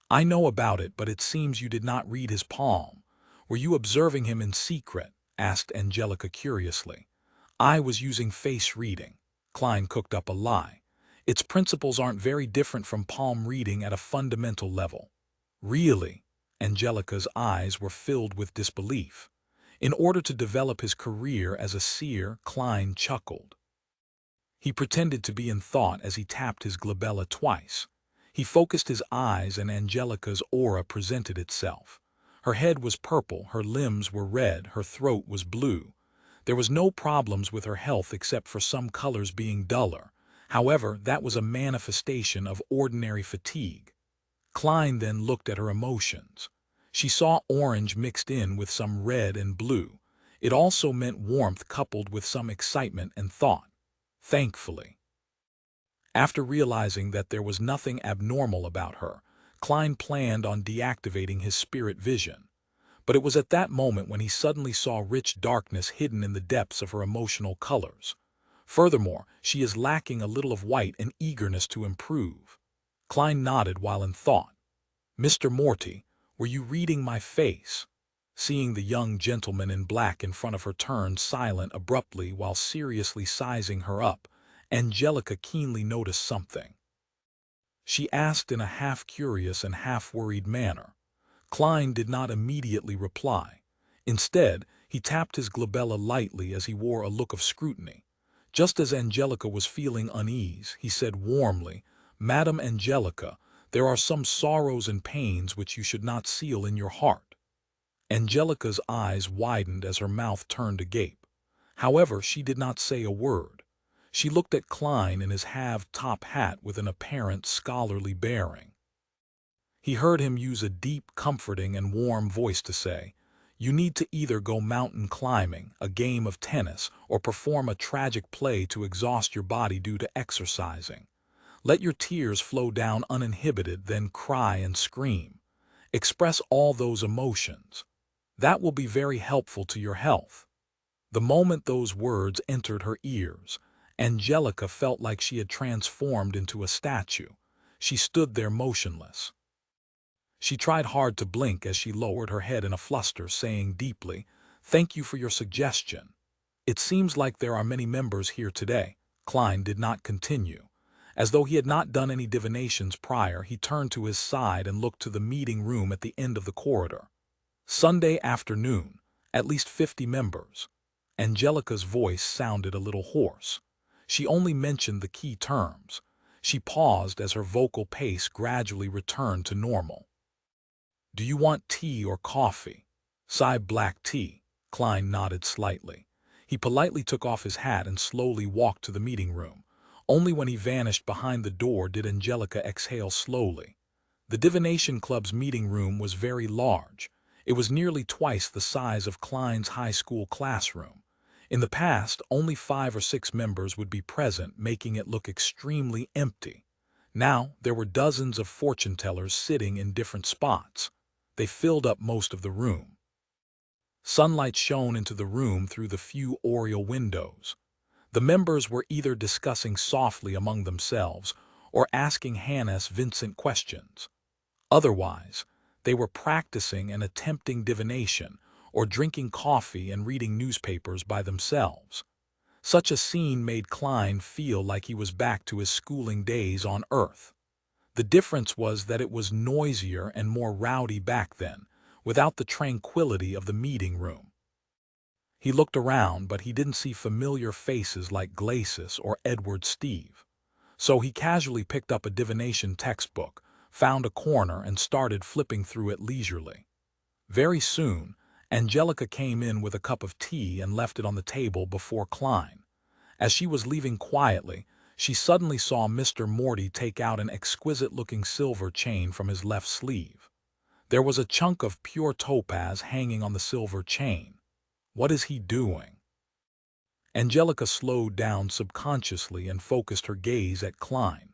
Speaker 1: I know about it, but it seems you did not read his palm. Were you observing him in secret? Asked Angelica curiously. I was using face reading. Klein cooked up a lie. Its principles aren't very different from palm reading at a fundamental level. Really? Angelica's eyes were filled with disbelief. In order to develop his career as a seer, Klein chuckled. He pretended to be in thought as he tapped his glabella twice. He focused his eyes and Angelica's aura presented itself. Her head was purple, her limbs were red, her throat was blue. There was no problems with her health except for some colors being duller. However, that was a manifestation of ordinary fatigue. Klein then looked at her emotions. She saw orange mixed in with some red and blue. It also meant warmth coupled with some excitement and thought. Thankfully. After realizing that there was nothing abnormal about her, Klein planned on deactivating his spirit vision. But it was at that moment when he suddenly saw rich darkness hidden in the depths of her emotional colors. Furthermore, she is lacking a little of white and eagerness to improve. Klein nodded while in thought. Mr. Morty, were you reading my face? Seeing the young gentleman in black in front of her turn silent abruptly while seriously sizing her up, Angelica keenly noticed something. She asked in a half-curious and half-worried manner. Klein did not immediately reply. Instead, he tapped his glabella lightly as he wore a look of scrutiny. Just as Angelica was feeling unease, he said warmly, Madam Angelica, there are some sorrows and pains which you should not seal in your heart. Angelica's eyes widened as her mouth turned agape. However, she did not say a word. She looked at Klein in his halved-top hat with an apparent scholarly bearing. He heard him use a deep, comforting, and warm voice to say, "You need to either go mountain climbing, a game of tennis, or perform a tragic play to exhaust your body due to exercising. Let your tears flow down uninhibited, then cry and scream. Express all those emotions. That will be very helpful to your health." The moment those words entered her ears, Angelica felt like she had transformed into a statue. She stood there motionless. She tried hard to blink as she lowered her head in a fluster, saying deeply, "Thank you for your suggestion. It seems like there are many members here today." Klein did not continue. As though he had not done any divinations prior, he turned to his side and looked to the meeting room at the end of the corridor. "Sunday afternoon, at least 50 members." Angelica's voice sounded a little hoarse. She only mentioned the key terms. She paused as her vocal pace gradually returned to normal. "Do you want tea or coffee?" Black tea." Klein nodded slightly. He politely took off his hat and slowly walked to the meeting room. Only when he vanished behind the door did Angelica exhale slowly. The Divination Club's meeting room was very large. It was nearly twice the size of Klein's high school classroom. In the past, only 5 or 6 members would be present, making it look extremely empty. Now, there were dozens of fortune tellers sitting in different spots. They filled up most of the room. Sunlight shone into the room through the few oriel windows. The members were either discussing softly among themselves or asking Hannes Vincent questions. Otherwise, they were practicing and attempting divination or drinking coffee and reading newspapers by themselves. Such a scene made Klein feel like he was back to his schooling days on Earth. The difference was that it was noisier and more rowdy back then, without the tranquility of the meeting room. He looked around, but he didn't see familiar faces like Glacis or Edward Steve. So he casually picked up a divination textbook, found a corner, and started flipping through it leisurely. Very soon, Angelica came in with a cup of tea and left it on the table before Klein. As she was leaving quietly, she suddenly saw Mr. Morty take out an exquisite-looking silver chain from his left sleeve. There was a chunk of pure topaz hanging on the silver chain. What is he doing? Angelica slowed down subconsciously and focused her gaze at Klein.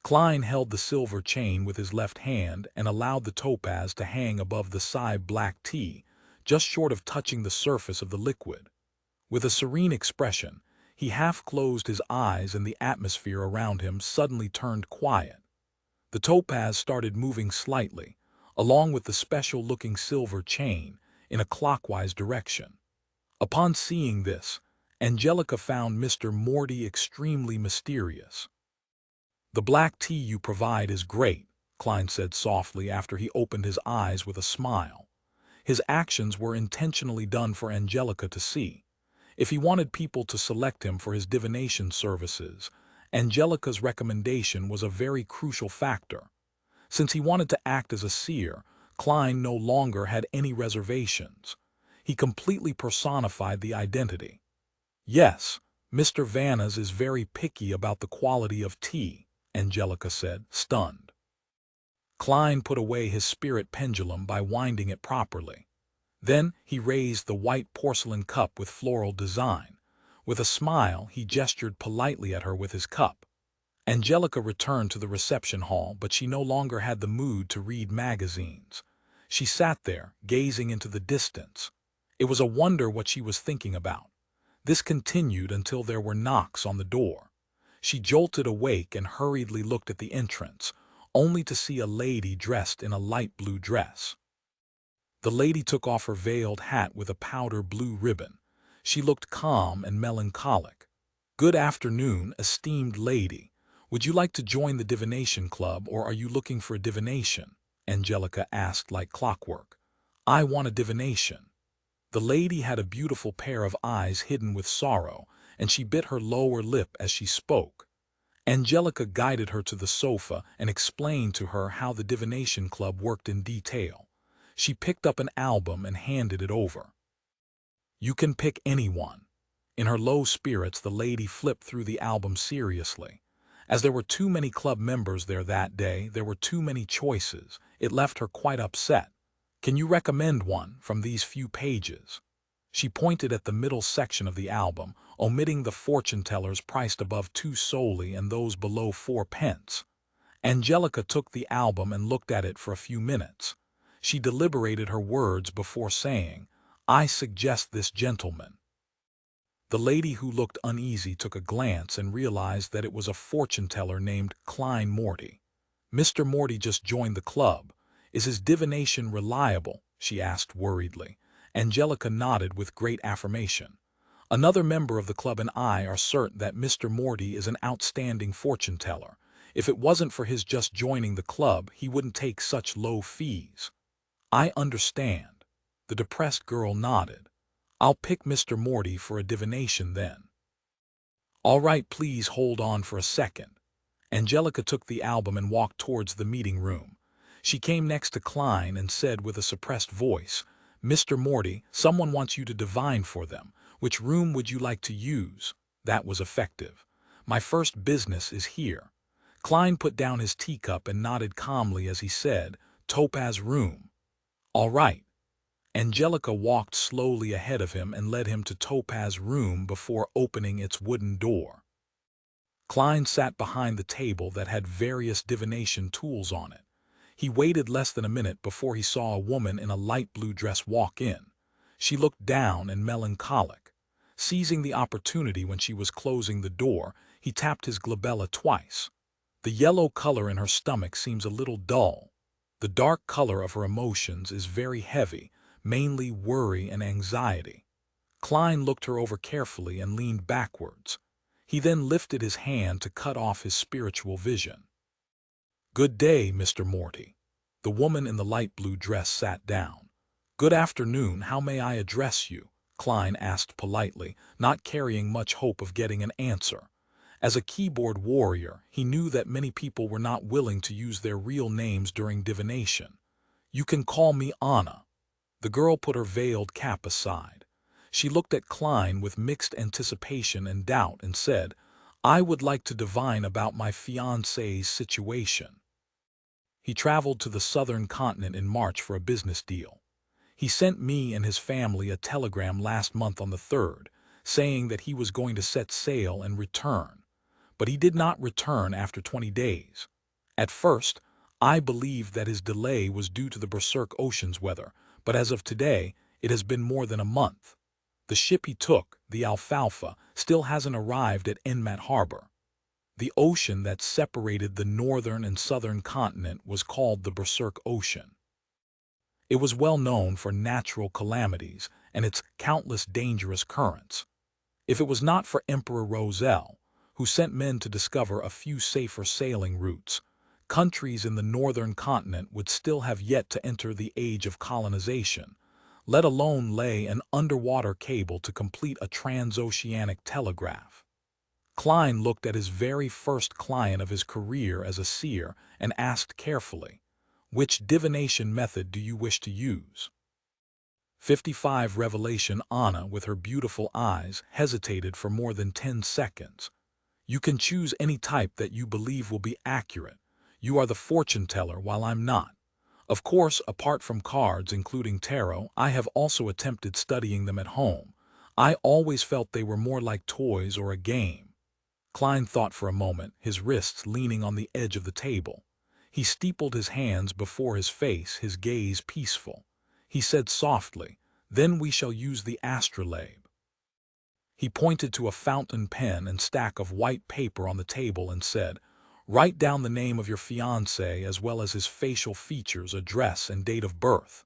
Speaker 1: Klein held the silver chain with his left hand and allowed the topaz to hang above the black tea, just short of touching the surface of the liquid. With a serene expression, he half closed his eyes and the atmosphere around him suddenly turned quiet. The topaz started moving slightly, along with the special-looking silver chain, in a clockwise direction. Upon seeing this, Angelica found Mr. Morty extremely mysterious. "The black tea you provide is great," Klein said softly after he opened his eyes with a smile. His actions were intentionally done for Angelica to see. If he wanted people to select him for his divination services, Angelica's recommendation was a very crucial factor. Since he wanted to act as a seer, Klein no longer had any reservations. He completely personified the identity. "Yes, Mr. Vannas is very picky about the quality of tea," Angelica said, stunned. Klein put away his spirit pendulum by winding it properly. Then he raised the white porcelain cup with floral design. With a smile, he gestured politely at her with his cup. Angelica returned to the reception hall, but she no longer had the mood to read magazines. She sat there, gazing into the distance. It was a wonder what she was thinking about. This continued until there were knocks on the door. She jolted awake and hurriedly looked at the entrance, only to see a lady dressed in a light blue dress. The lady took off her veiled hat with a powder blue ribbon. She looked calm and melancholic. "Good afternoon, esteemed lady. Would you like to join the Divination Club, or are you looking for a divination?" Angelica asked like clockwork. "I want a divination." The lady had a beautiful pair of eyes hidden with sorrow, and she bit her lower lip as she spoke. Angelica guided her to the sofa and explained to her how the Divination Club worked in detail. She picked up an album and handed it over. "You can pick anyone. In her low spirits, the lady flipped through the album seriously. As there were too many club members there that day, there were too many choices. It left her quite upset. Can you recommend one from these few pages? She pointed at the middle section of the album, omitting the fortune tellers priced above 2 soldi and those below 4 pence. Angelica took the album and looked at it for a few minutes. She deliberated her words before saying, "I suggest this gentleman." The lady, who looked uneasy, took a glance and realized that it was a fortune-teller named Klein Moretti. "Mr. Moretti just joined the club. Is his divination reliable?" she asked worriedly. Angelica nodded with great affirmation. "Another member of the club and I are certain that Mr. Moretti is an outstanding fortune-teller. If it wasn't for his just joining the club, he wouldn't take such low fees." "I understand." The depressed girl nodded. "I'll pick Mr. Moretti for a divination then." "All right, please hold on for a second." Angelica took the album and walked towards the meeting room. She came next to Klein and said with a suppressed voice, "Mr. Moretti, someone wants you to divine for them. Which room would you like to use?" That was effective. "My first business is here." Klein put down his teacup and nodded calmly as he said, "Topaz room." "All right." Angelica walked slowly ahead of him and led him to Topaz room before opening its wooden door. Klein sat behind the table that had various divination tools on it. He waited less than a minute before he saw a woman in a light blue dress walk in. She looked down and melancholic. Seizing the opportunity when she was closing the door, he tapped his glabella twice. "The yellow color in her stomach seems a little dull. The dark color of her emotions is very heavy, mainly worry and anxiety." Klein looked her over carefully and leaned backwards. He then lifted his hand to cut off his spiritual vision. "Good day, Mr. Moretti." The woman in the light blue dress sat down. "Good afternoon, how may I address you?" Klein asked politely, not carrying much hope of getting an answer. As a keyboard warrior, he knew that many people were not willing to use their real names during divination. "You can call me Anna." The girl put her veiled cap aside. She looked at Klein with mixed anticipation and doubt and said, "I would like to divine about my fiancé's situation. He traveled to the southern continent in March for a business deal. He sent me and his family a telegram last month on the 3rd, saying that he was going to set sail and return. But he did not return after 20 days. At first, I believed that his delay was due to the Berserk Ocean's weather, but as of today, it has been more than a month. The ship he took, the Alfalfa, still hasn't arrived at Enmat Harbor. The ocean that separated the northern and southern continent was called the Berserk Ocean. It was well known for natural calamities and its countless dangerous currents. If it was not for Emperor Roselle, who sent men to discover a few safer sailing routes, countries in the northern continent would still have yet to enter the age of colonization, let alone lay an underwater cable to complete a transoceanic telegraph. Klein looked at his very first client of his career as a seer and asked carefully, "Which divination method do you wish to use?" 55 Revelation Anna, with her beautiful eyes, hesitated for more than 10 seconds. "You can choose any type that you believe will be accurate. You are the fortune teller while I'm not. Of course, apart from cards, including tarot, I have also attempted studying them at home. I always felt they were more like toys or a game." Klein thought for a moment, his wrists leaning on the edge of the table. He steepled his hands before his face, his gaze peaceful. He said softly, "Then we shall use the astrolabe." He pointed to a fountain pen and stack of white paper on the table and said, "Write down the name of your fiancé as well as his facial features, address, and date of birth.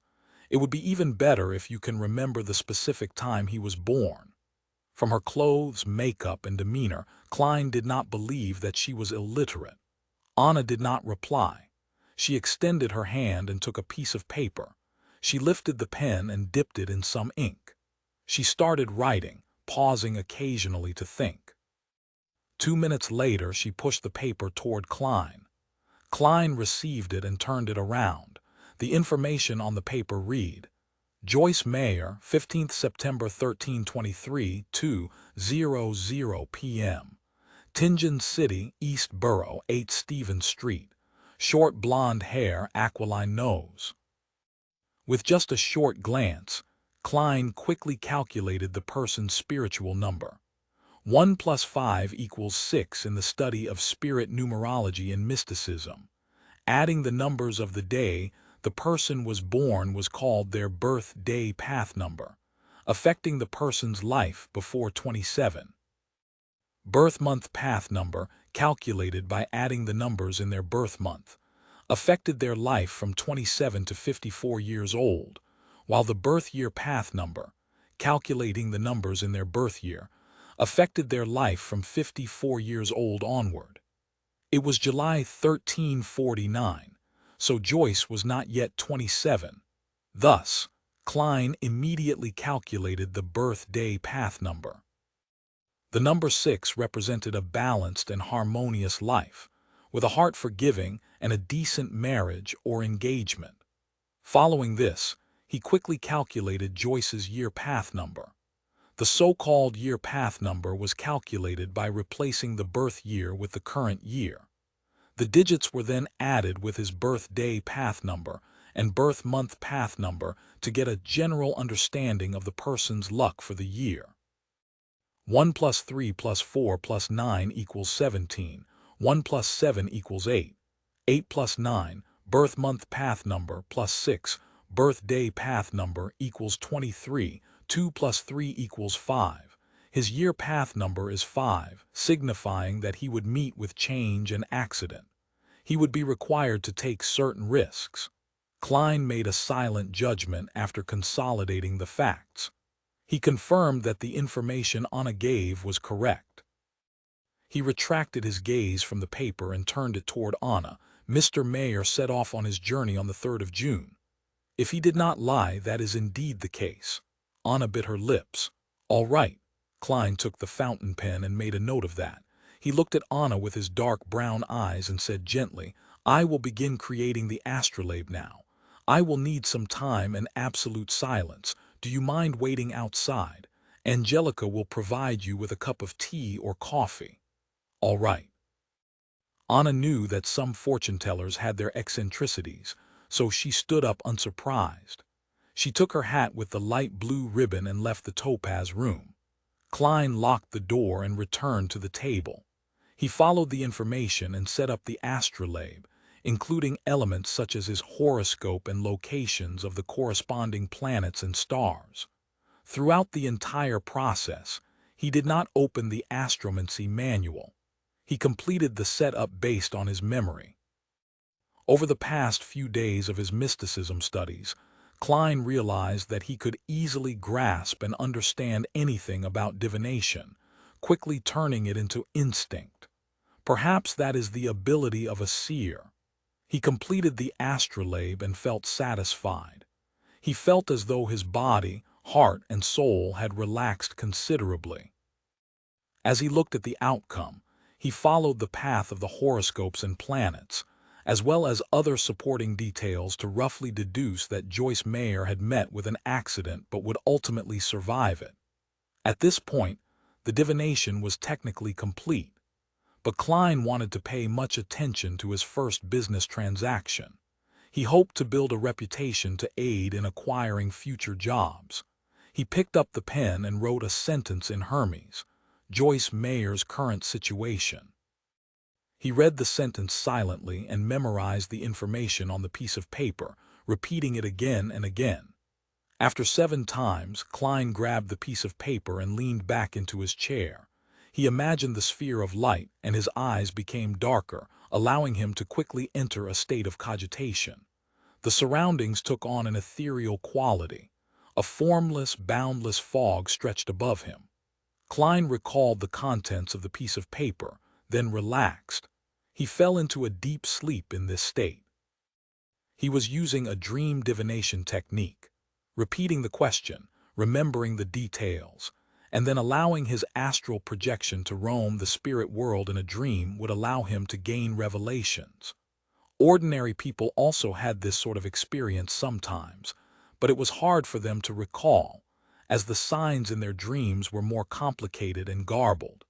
Speaker 1: It would be even better if you can remember the specific time he was born." From her clothes, makeup, and demeanor, Klein did not believe that she was illiterate. Anna did not reply. She extended her hand and took a piece of paper. She lifted the pen and dipped it in some ink. She started writing, pausing occasionally to think. 2 minutes later, she pushed the paper toward Klein. Klein received it and turned it around. The information on the paper read, Joyce Mayer, 15th September 1323, 2:00 p.m. Tingen City, East Borough, 8 Stevens Street. Short blonde hair, aquiline nose. With just a short glance, Klein quickly calculated the person's spiritual number. 1 plus 5 equals 6 in the study of spirit numerology and mysticism. Adding the numbers of the day the person was born was called their birth-day path number, affecting the person's life before 27. Birth month path number, calculated by adding the numbers in their birth month, affected their life from 27 to 54 years old, while the birth year path number, calculating the numbers in their birth year, affected their life from 54 years old onward. It was July 1349, so Joyce was not yet 27. Thus, Klein immediately calculated the birth-day path number. The number 6 represented a balanced and harmonious life, with a heart for giving and a decent marriage or engagement. Following this, he quickly calculated Joyce's year path number. The so-called year path number was calculated by replacing the birth year with the current year. The digits were then added with his birthday path number and birth month path number to get a general understanding of the person's luck for the year. 1 plus 3 plus 4 plus 9 equals 17. 1 plus 7 equals 8. 8 plus 9, birth month path number, plus 6, birthday path number equals 23. 2 plus 3 equals 5. His year path number is 5, signifying that he would meet with change and accident. He would be required to take certain risks. Klein made a silent judgment after consolidating the facts. He confirmed that the information Anna gave was correct. He retracted his gaze from the paper and turned it toward Anna. Mr. Mayer set off on his journey on the 3rd of June. If he did not lie, that is indeed the case. Anna bit her lips. All right. Klein took the fountain pen and made a note of that. He looked at Anna with his dark brown eyes and said gently, I will begin creating the astrolabe now. I will need some time and absolute silence. Do you mind waiting outside? Angelica will provide you with a cup of tea or coffee. All right. Anna knew that some fortune-tellers had their eccentricities, so she stood up unsurprised. She took her hat with the light blue ribbon and left the topaz room. Klein locked the door and returned to the table. He followed the information and set up the astrolabe, including elements such as his horoscope and locations of the corresponding planets and stars. Throughout the entire process, he did not open the astromancy manual. He completed the setup based on his memory. Over the past few days of his mysticism studies, Klein realized that he could easily grasp and understand anything about divination, quickly turning it into instinct. Perhaps that is the ability of a seer. He completed the astrolabe and felt satisfied. He felt as though his body, heart, and soul had relaxed considerably. As he looked at the outcome, he followed the path of the horoscopes and planets, as well as other supporting details to roughly deduce that Joyce Mayer had met with an accident but would ultimately survive it. At this point, the divination was technically complete, but Klein wanted to pay much attention to his first business transaction. He hoped to build a reputation to aid in acquiring future jobs. He picked up the pen and wrote a sentence in Hermes, Joyce Mayer's current situation. He read the sentence silently and memorized the information on the piece of paper, repeating it again and again. After 7 times, Klein grabbed the piece of paper and leaned back into his chair. He imagined the sphere of light, and his eyes became darker, allowing him to quickly enter a state of cogitation. The surroundings took on an ethereal quality. A formless, boundless fog stretched above him. Klein recalled the contents of the piece of paper, then relaxed. He fell into a deep sleep in this state. He was using a dream divination technique, repeating the question, remembering the details, and then allowing his astral projection to roam the spirit world in a dream would allow him to gain revelations. Ordinary people also had this sort of experience sometimes, but it was hard for them to recall, as the signs in their dreams were more complicated and garbled.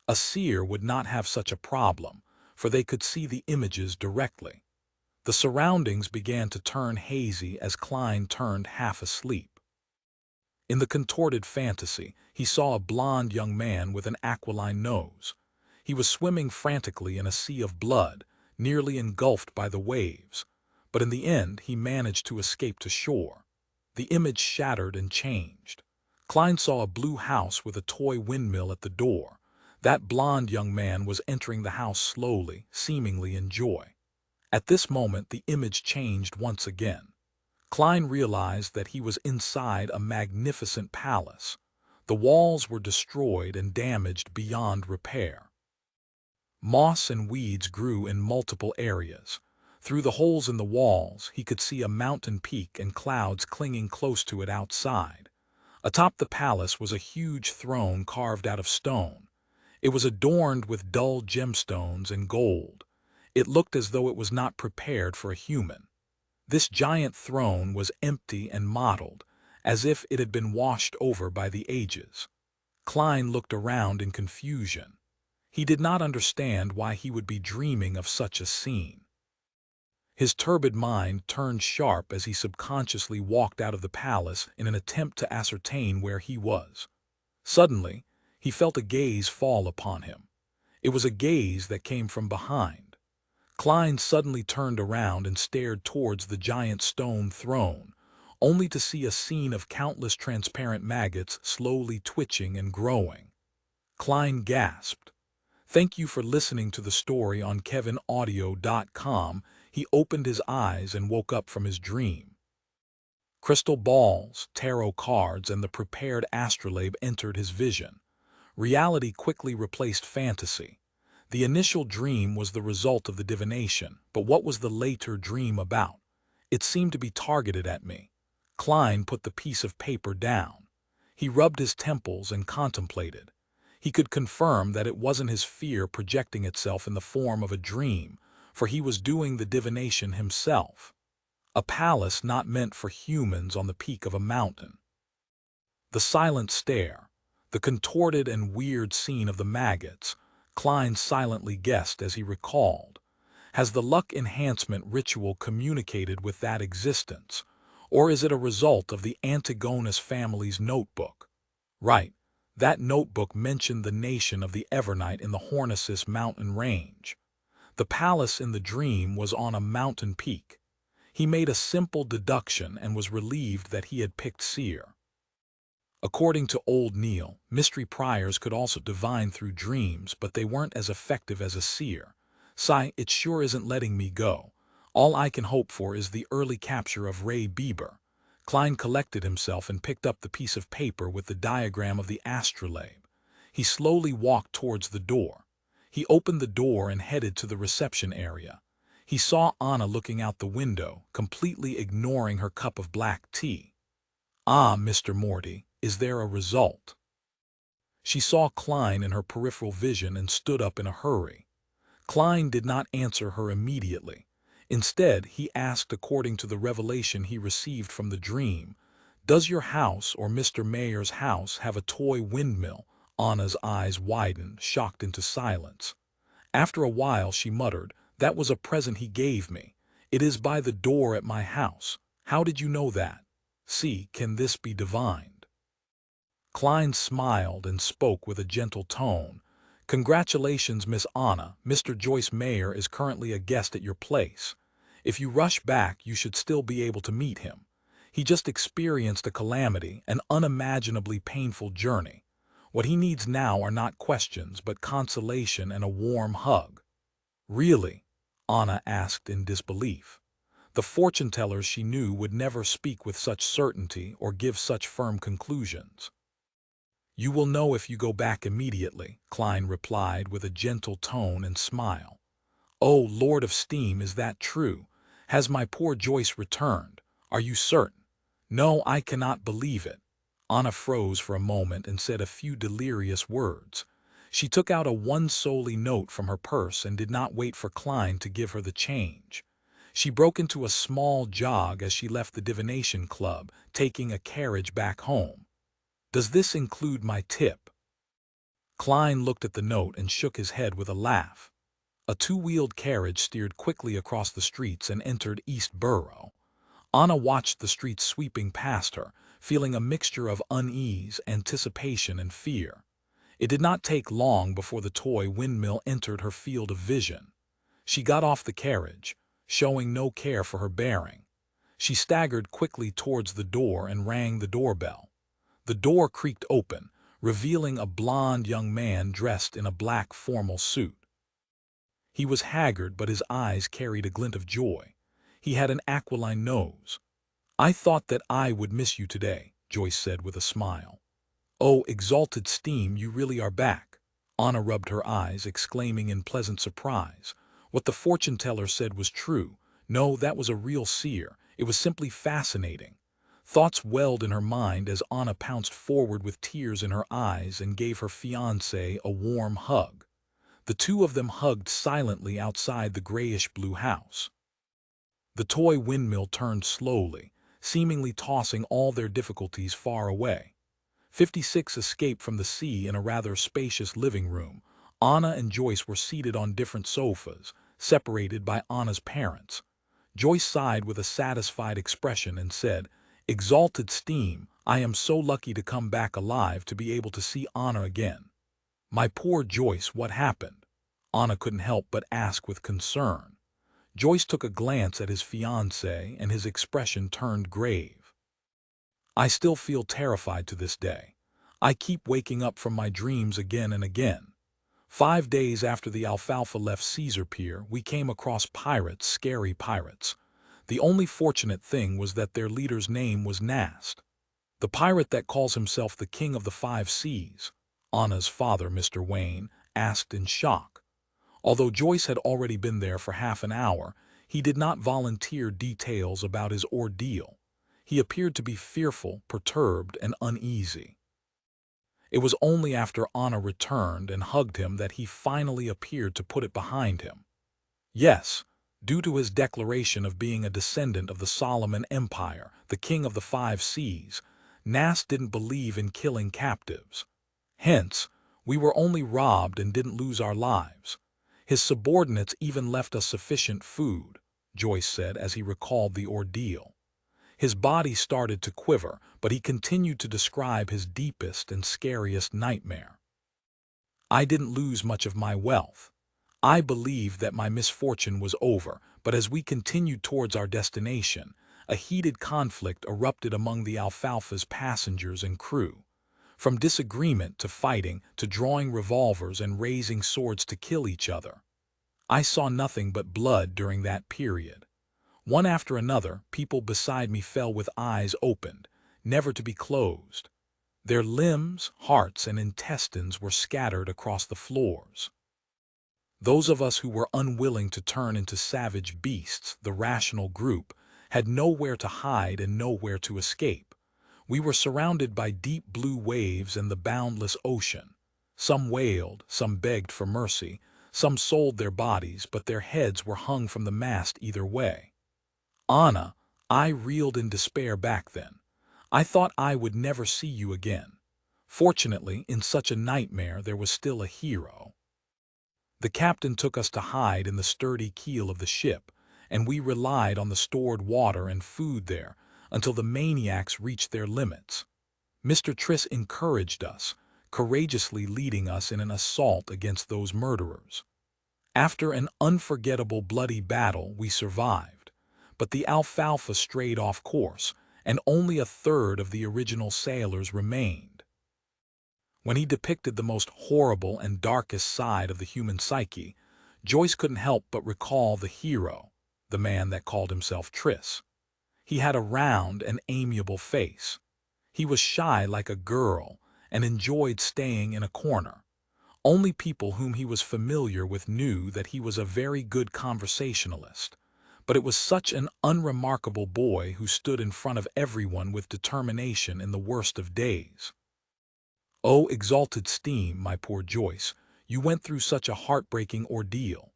Speaker 1: A seer would not have such a problem, for they could see the images directly. The surroundings began to turn hazy as Klein turned half asleep. In the contorted fantasy, he saw a blond young man with an aquiline nose. He was swimming frantically in a sea of blood, nearly engulfed by the waves, but in the end he managed to escape to shore. The image shattered and changed. Klein saw a blue house with a toy windmill at the door. That blond young man was entering the house slowly, seemingly in joy. At this moment the image changed once again. Klein realized that he was inside a magnificent palace. The walls were destroyed and damaged beyond repair. Moss and weeds grew in multiple areas. Through the holes in the walls, he could see a mountain peak and clouds clinging close to it outside. Atop the palace was a huge throne carved out of stone. It was adorned with dull gemstones and gold. It looked as though it was not prepared for a human. This giant throne was empty and mottled, as if it had been washed over by the ages. Klein looked around in confusion. He did not understand why he would be dreaming of such a scene. His turbid mind turned sharp as he subconsciously walked out of the palace in an attempt to ascertain where he was. Suddenly, he felt a gaze fall upon him. It was a gaze that came from behind. Klein suddenly turned around and stared towards the giant stone throne, only to see a scene of countless transparent maggots slowly twitching and growing. Klein gasped. "Thank you for listening to the story on KevinAudio.com. He opened his eyes and woke up from his dream. Crystal balls, tarot cards, and the prepared astrolabe entered his vision. Reality quickly replaced fantasy. The initial dream was the result of the divination, but what was the later dream about? It seemed to be targeted at me. Klein put the piece of paper down. He rubbed his temples and contemplated. He could confirm that it wasn't his fear projecting itself in the form of a dream, for he was doing the divination himself. A palace not meant for humans on the peak of a mountain. The silent stare, the contorted and weird scene of the maggots, Klein silently guessed as he recalled. Has the luck enhancement ritual communicated with that existence, or is it a result of the Antigonus family's notebook? Right, that notebook mentioned the nation of the Evernight in the Hornicis mountain range. The palace in the dream was on a mountain peak. He made a simple deduction and was relieved that he had picked Seer. According to Old Neil, mystery priors could also divine through dreams, but they weren't as effective as a seer. Sigh, it sure isn't letting me go. All I can hope for is the early capture of Ray Bieber. Klein collected himself and picked up the piece of paper with the diagram of the astrolabe. He slowly walked towards the door. He opened the door and headed to the reception area. He saw Anna looking out the window, completely ignoring her cup of black tea. "Ah, Mr. Morty, is there a result?" She saw Klein in her peripheral vision and stood up in a hurry. Klein did not answer her immediately. Instead, he asked according to the revelation he received from the dream, "Does your house or Mr. Mayer's house have a toy windmill?" Anna's eyes widened, shocked into silence. After a while she muttered, "That was a present he gave me. It is by the door at my house. How did you know that? See, can this be divined?" Klein smiled and spoke with a gentle tone. "Congratulations, Miss Anna. Mr. Joyce Mayer is currently a guest at your place. If you rush back, you should still be able to meet him. He just experienced a calamity, an unimaginably painful journey. What he needs now are not questions, but consolation and a warm hug." "Really?" Anna asked in disbelief. The fortune-tellers she knew would never speak with such certainty or give such firm conclusions. "You will know if you go back immediately," Klein replied with a gentle tone and smile. "Oh, Lord of Steam, is that true? Has my poor Joyce returned? Are you certain?" "No, I cannot believe it." Anna froze for a moment and said a few delirious words. She took out a one-solely note from her purse and did not wait for Klein to give her the change. She broke into a small jog as she left the divination club, taking a carriage back home. Does this include my tip? Klein looked at the note and shook his head with a laugh. A two-wheeled carriage steered quickly across the streets and entered East Borough. Anna watched the streets sweeping past her, feeling a mixture of unease, anticipation, and fear. It did not take long before the toy windmill entered her field of vision. She got off the carriage, showing no care for her bearing. She staggered quickly towards the door and rang the doorbell. The door creaked open, revealing a blond young man dressed in a black formal suit. He was haggard, but his eyes carried a glint of joy. He had an aquiline nose. "I thought that I would miss you today," Joyce said with a smile. "Oh, exalted Steam, you really are back." Anna rubbed her eyes, exclaiming in pleasant surprise. What the fortune-teller said was true. No, that was a real seer. It was simply fascinating. Thoughts welled in her mind as Anna pounced forward with tears in her eyes and gave her fiancé a warm hug. The two of them hugged silently outside the grayish-blue house. The toy windmill turned slowly, seemingly tossing all their difficulties far away. 56 escaped from the sea in a rather spacious living room. Anna and Joyce were seated on different sofas, separated by Anna's parents. Joyce sighed with a satisfied expression and said, "Exalted Steam, I am so lucky to come back alive to be able to see Anna again." "My poor Joyce, what happened?" Anna couldn't help but ask with concern. Joyce took a glance at his fiancée and his expression turned grave. "I still feel terrified to this day. I keep waking up from my dreams again and again. 5 days after the Alfalfa left Caesar Pier, we came across pirates, scary pirates. The only fortunate thing was that their leader's name was Nast. The pirate that calls himself the King of the Five Seas," Anna's father, Mr. Wayne, asked in shock. Although Joyce had already been there for half an hour, he did not volunteer details about his ordeal. He appeared to be fearful, perturbed, and uneasy. It was only after Anna returned and hugged him that he finally appeared to put it behind him. Yes, due to his declaration of being a descendant of the Solomon Empire, the King of the Five Seas, Nast didn't believe in killing captives. Hence, we were only robbed and didn't lose our lives. His subordinates even left us sufficient food, Joyce said as he recalled the ordeal. His body started to quiver, but he continued to describe his deepest and scariest nightmare. "I didn't lose much of my wealth. I believed that my misfortune was over, but as we continued towards our destination, a heated conflict erupted among the Alfalfa's passengers and crew. From disagreement to fighting to drawing revolvers and raising swords to kill each other. I saw nothing but blood during that period. One after another, people beside me fell with eyes opened, never to be closed. Their limbs, hearts, and intestines were scattered across the floors. Those of us who were unwilling to turn into savage beasts, the rational group, had nowhere to hide and nowhere to escape. We were surrounded by deep blue waves and the boundless ocean. Some wailed, some begged for mercy, some sold their bodies, but their heads were hung from the mast either way. Anna, I reeled in despair back then. I thought I would never see you again. Fortunately, in such a nightmare, there was still a hero. The captain took us to hide in the sturdy keel of the ship, and we relied on the stored water and food there until the maniacs reached their limits. Mr. Triss encouraged us, courageously leading us in an assault against those murderers. After an unforgettable bloody battle, we survived, but the Alfalfa strayed off course, and only a third of the original sailors remained. When he depicted the most horrible and darkest side of the human psyche, Joyce couldn't help but recall the hero, the man that called himself Triss. He had a round and amiable face. He was shy like a girl and enjoyed staying in a corner. Only people whom he was familiar with knew that he was a very good conversationalist, but it was such an unremarkable boy who stood in front of everyone with determination in the worst of days. "Oh, exalted Steam, my poor Joyce, you went through such a heartbreaking ordeal.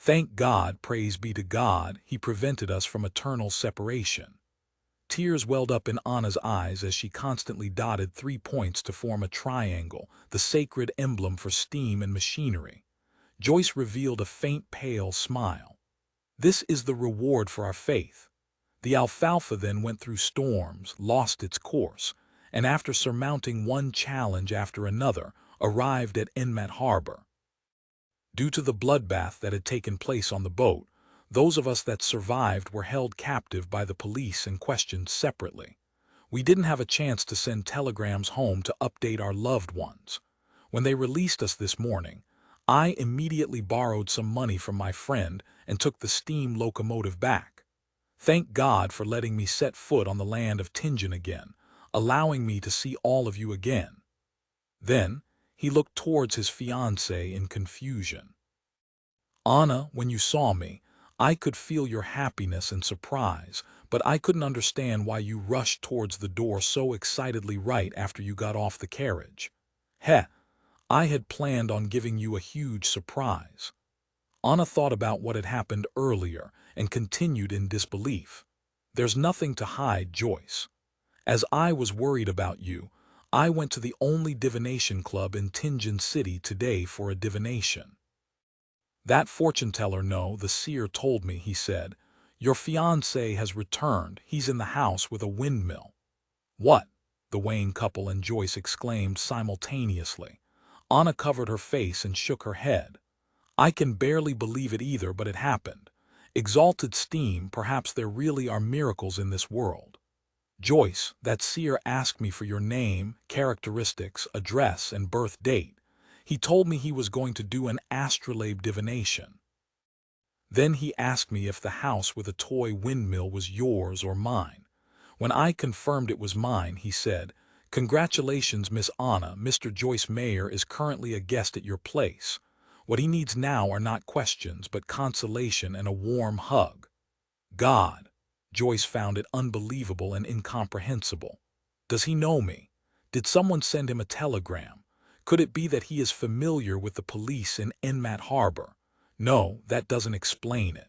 Speaker 1: Thank God, praise be to God, he prevented us from eternal separation. Tears welled up in Anna's eyes as she constantly dotted 3 points to form a triangle, the sacred emblem for steam and machinery. Joyce revealed a faint pale smile. This is the reward for our faith. The alfalfa then went through storms, lost its course, and after surmounting one challenge after another, arrived at Enlightenment Harbor. Due to the bloodbath that had taken place on the boat, those of us that survived were held captive by the police and questioned separately. We didn't have a chance to send telegrams home to update our loved ones. When they released us this morning, I immediately borrowed some money from my friend and took the steam locomotive back. Thank God for letting me set foot on the land of Tingen again, allowing me to see all of you again. Then, he looked towards his fiancée in confusion. Anna, when you saw me, I could feel your happiness and surprise, but I couldn't understand why you rushed towards the door so excitedly right after you got off the carriage. I had planned on giving you a huge surprise. Anna thought about what had happened earlier and continued in disbelief. There's nothing to hide, Joyce. As I was worried about you, I went to the only divination club in Tingen City today for a divination. That fortune teller, no, the seer told me, he said. Your fiancé has returned. He's in the house with a windmill. What? The Wayne couple and Joyce exclaimed simultaneously. Anna covered her face and shook her head. I can barely believe it either, but it happened. Exalted steam, perhaps there really are miracles in this world. Joyce, that seer asked me for your name, characteristics, address, and birth date. He told me he was going to do an astrolabe divination. Then he asked me if the house with a toy windmill was yours or mine. When I confirmed it was mine, he said, Congratulations, Miss Anna. Mr. Joyce Mayer is currently a guest at your place. What he needs now are not questions, but consolation and a warm hug. God. Joyce found it unbelievable and incomprehensible. Does he know me? Did someone send him a telegram? Could it be that he is familiar with the police in Enlightenment Harbor? No, that doesn't explain it.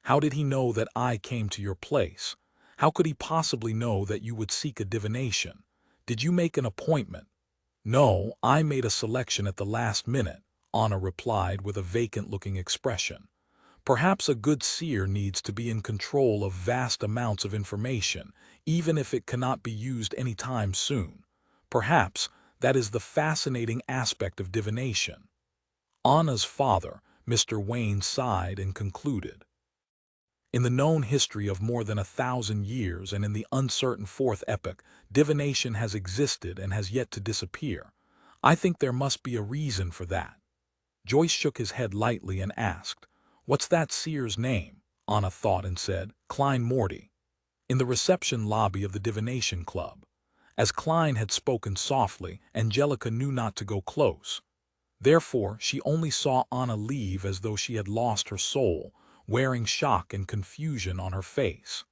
Speaker 1: How did he know that I came to your place? How could he possibly know that you would seek a divination? Did you make an appointment? No, I made a selection at the last minute, Anna replied with a vacant-looking expression. Perhaps a good seer needs to be in control of vast amounts of information, even if it cannot be used any time soon. Perhaps that is the fascinating aspect of divination. Anna's father, Mr. Wayne, sighed and concluded. In the known history of more than 1,000 years and in the uncertain fourth epoch, divination has existed and has yet to disappear. I think there must be a reason for that. Joyce shook his head lightly and asked, What's that seer's name? Anna thought and said, Klein Moretti. In the reception lobby of the divination club. As Klein had spoken softly, Angelica knew not to go close. Therefore, she only saw Anna leave as though she had lost her soul, wearing shock and confusion on her face.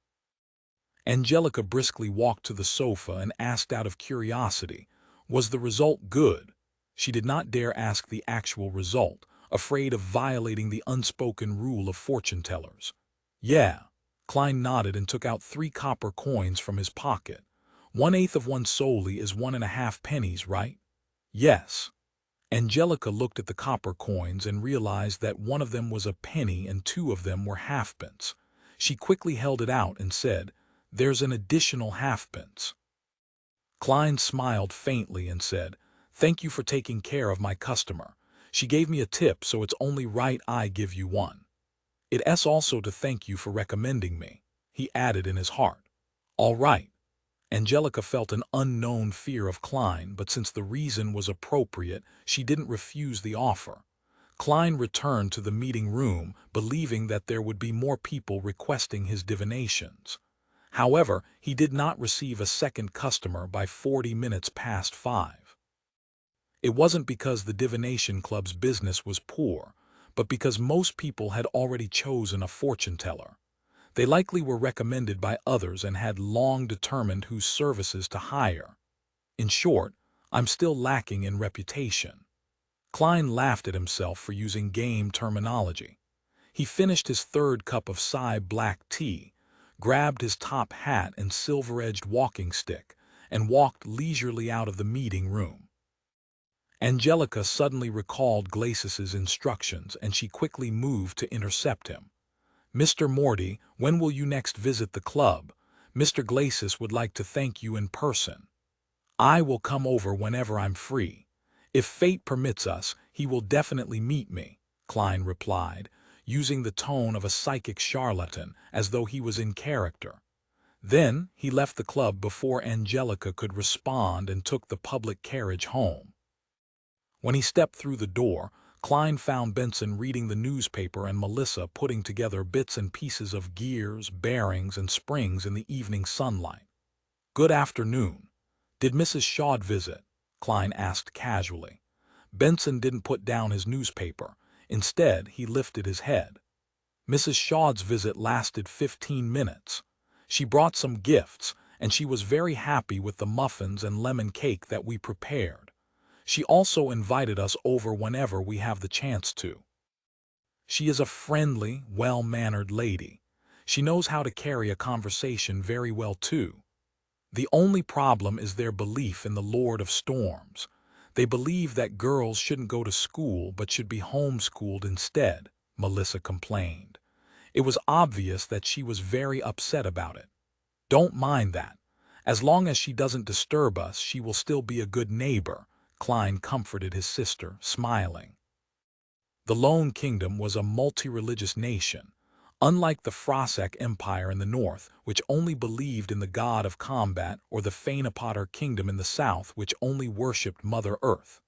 Speaker 1: Angelica briskly walked to the sofa and asked out of curiosity, was the result good? She did not dare ask the actual result, afraid of violating the unspoken rule of fortune-tellers. Yeah. Klein nodded and took out 3 copper coins from his pocket. 1/8 of one soldi is 1.5 pennies, right? Yes. Angelica looked at the copper coins and realized that one of them was a penny and 2 of them were halfpence. She quickly held it out and said, There's an additional halfpence. Klein smiled faintly and said, Thank you for taking care of my customer. She gave me a tip, so it's only right I give you one. It's also to thank you for recommending me, he added in his heart. All right. Angelica felt an unknown fear of Klein, but since the reason was appropriate, she didn't refuse the offer. Klein returned to the meeting room, believing that there would be more people requesting his divinations. However, he did not receive a second customer by 40 minutes past 5. It wasn't because the divination club's business was poor, but because most people had already chosen a fortune-teller. They likely were recommended by others and had long determined whose services to hire. In short, I'm still lacking in reputation. Klein laughed at himself for using game terminology. He finished his third cup of black tea, grabbed his top hat and silver-edged walking stick, and walked leisurely out of the meeting room. Angelica suddenly recalled Glacis's instructions, and she quickly moved to intercept him. "Mr. Morty, when will you next visit the club? Mr. Glacis would like to thank you in person." "I will come over whenever I'm free. If fate permits us, he will definitely meet me," Klein replied, using the tone of a psychic charlatan as though he was in character. Then he left the club before Angelica could respond and took the public carriage home. When he stepped through the door, Klein found Benson reading the newspaper and Melissa putting together bits and pieces of gears, bearings, and springs in the evening sunlight. "Good afternoon. Did Mrs. Shaw visit?" Klein asked casually. Benson didn't put down his newspaper. Instead, he lifted his head. "Mrs. Shaw's visit lasted 15 minutes. She brought some gifts, and she was very happy with the muffins and lemon cake that we prepared. She also invited us over whenever we have the chance to. She is a friendly, well-mannered lady. She knows how to carry a conversation very well, too. The only problem is their belief in the Lord of Storms. They believe that girls shouldn't go to school but should be homeschooled instead," Melissa complained. It was obvious that she was very upset about it. "Don't mind that. As long as she doesn't disturb us, she will still be a good neighbor," Klein comforted his sister, smiling. The Lone Kingdom was a multi-religious nation. Unlike the Frosek Empire in the north, which only believed in the god of combat, or the Fainapotter Kingdom in the south, which only worshipped Mother Earth.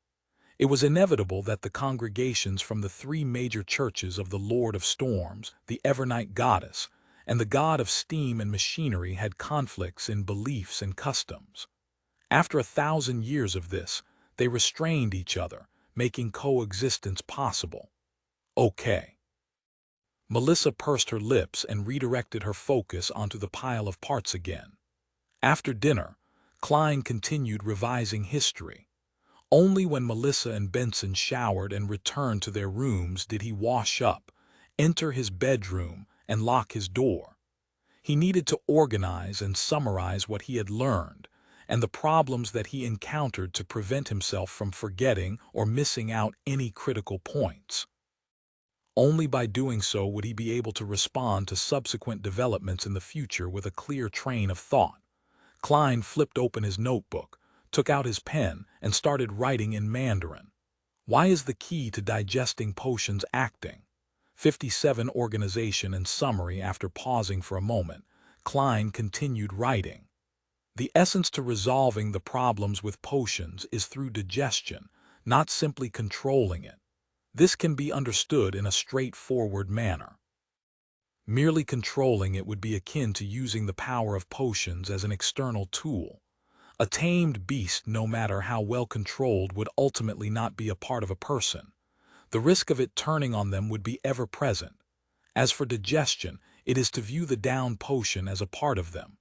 Speaker 1: It was inevitable that the congregations from the three major churches of the Lord of Storms, the Evernight Goddess, and the god of steam and machinery had conflicts in beliefs and customs. After 1,000 years of this, they restrained each other, making coexistence possible. "Okay." Melissa pursed her lips and redirected her focus onto the pile of parts again. After dinner, Klein continued revising history. Only when Melissa and Benson showered and returned to their rooms did he wash up, enter his bedroom, and lock his door. He needed to organize and summarize what he had learned, and the problems that he encountered to prevent himself from forgetting or missing out any critical points. Only by doing so would he be able to respond to subsequent developments in the future with a clear train of thought. Klein flipped open his notebook, took out his pen, and started writing in Mandarin. "Why is the key to digesting potions acting?" 57 Organization and summary. After pausing for a moment, Klein continued writing. "The essence to resolving the problems with potions is through digestion, not simply controlling it. This can be understood in a straightforward manner. Merely controlling it would be akin to using the power of potions as an external tool. A tamed beast, no matter how well controlled, would ultimately not be a part of a person. The risk of it turning on them would be ever present. As for digestion, it is to view the down potion as a part of them.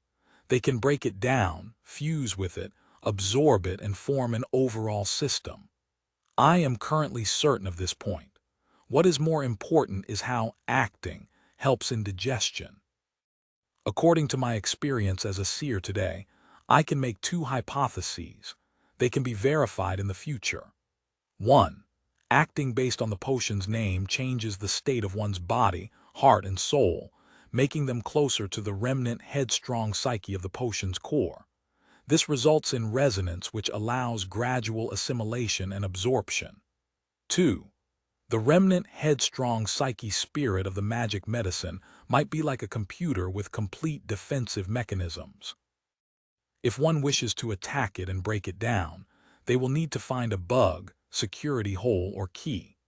Speaker 1: They can break it down, fuse with it, absorb it, and form an overall system. I am currently certain of this point. What is more important is how acting helps in digestion. According to my experience as a seer today, I can make two hypotheses. They can be verified in the future. 1. Acting based on the potion's name changes the state of one's body, heart, and soul, making them closer to the remnant headstrong psyche of the potion's core. This results in resonance, which allows gradual assimilation and absorption. 2. The remnant headstrong psyche spirit of the magic medicine might be like a computer with complete defensive mechanisms. If one wishes to attack it and break it down, they will need to find a bug, security hole, or key.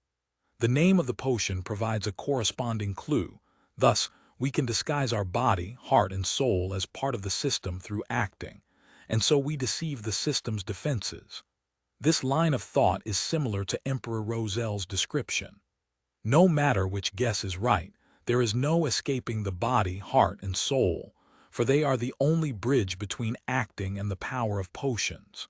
Speaker 1: The name of the potion provides a corresponding clue. Thus, we can disguise our body, heart, and soul as part of the system through acting, and so we deceive the system's defenses. This line of thought is similar to Emperor Rosel's description. No matter which guess is right, there is no escaping the body, heart, and soul, for they are the only bridge between acting and the power of potions.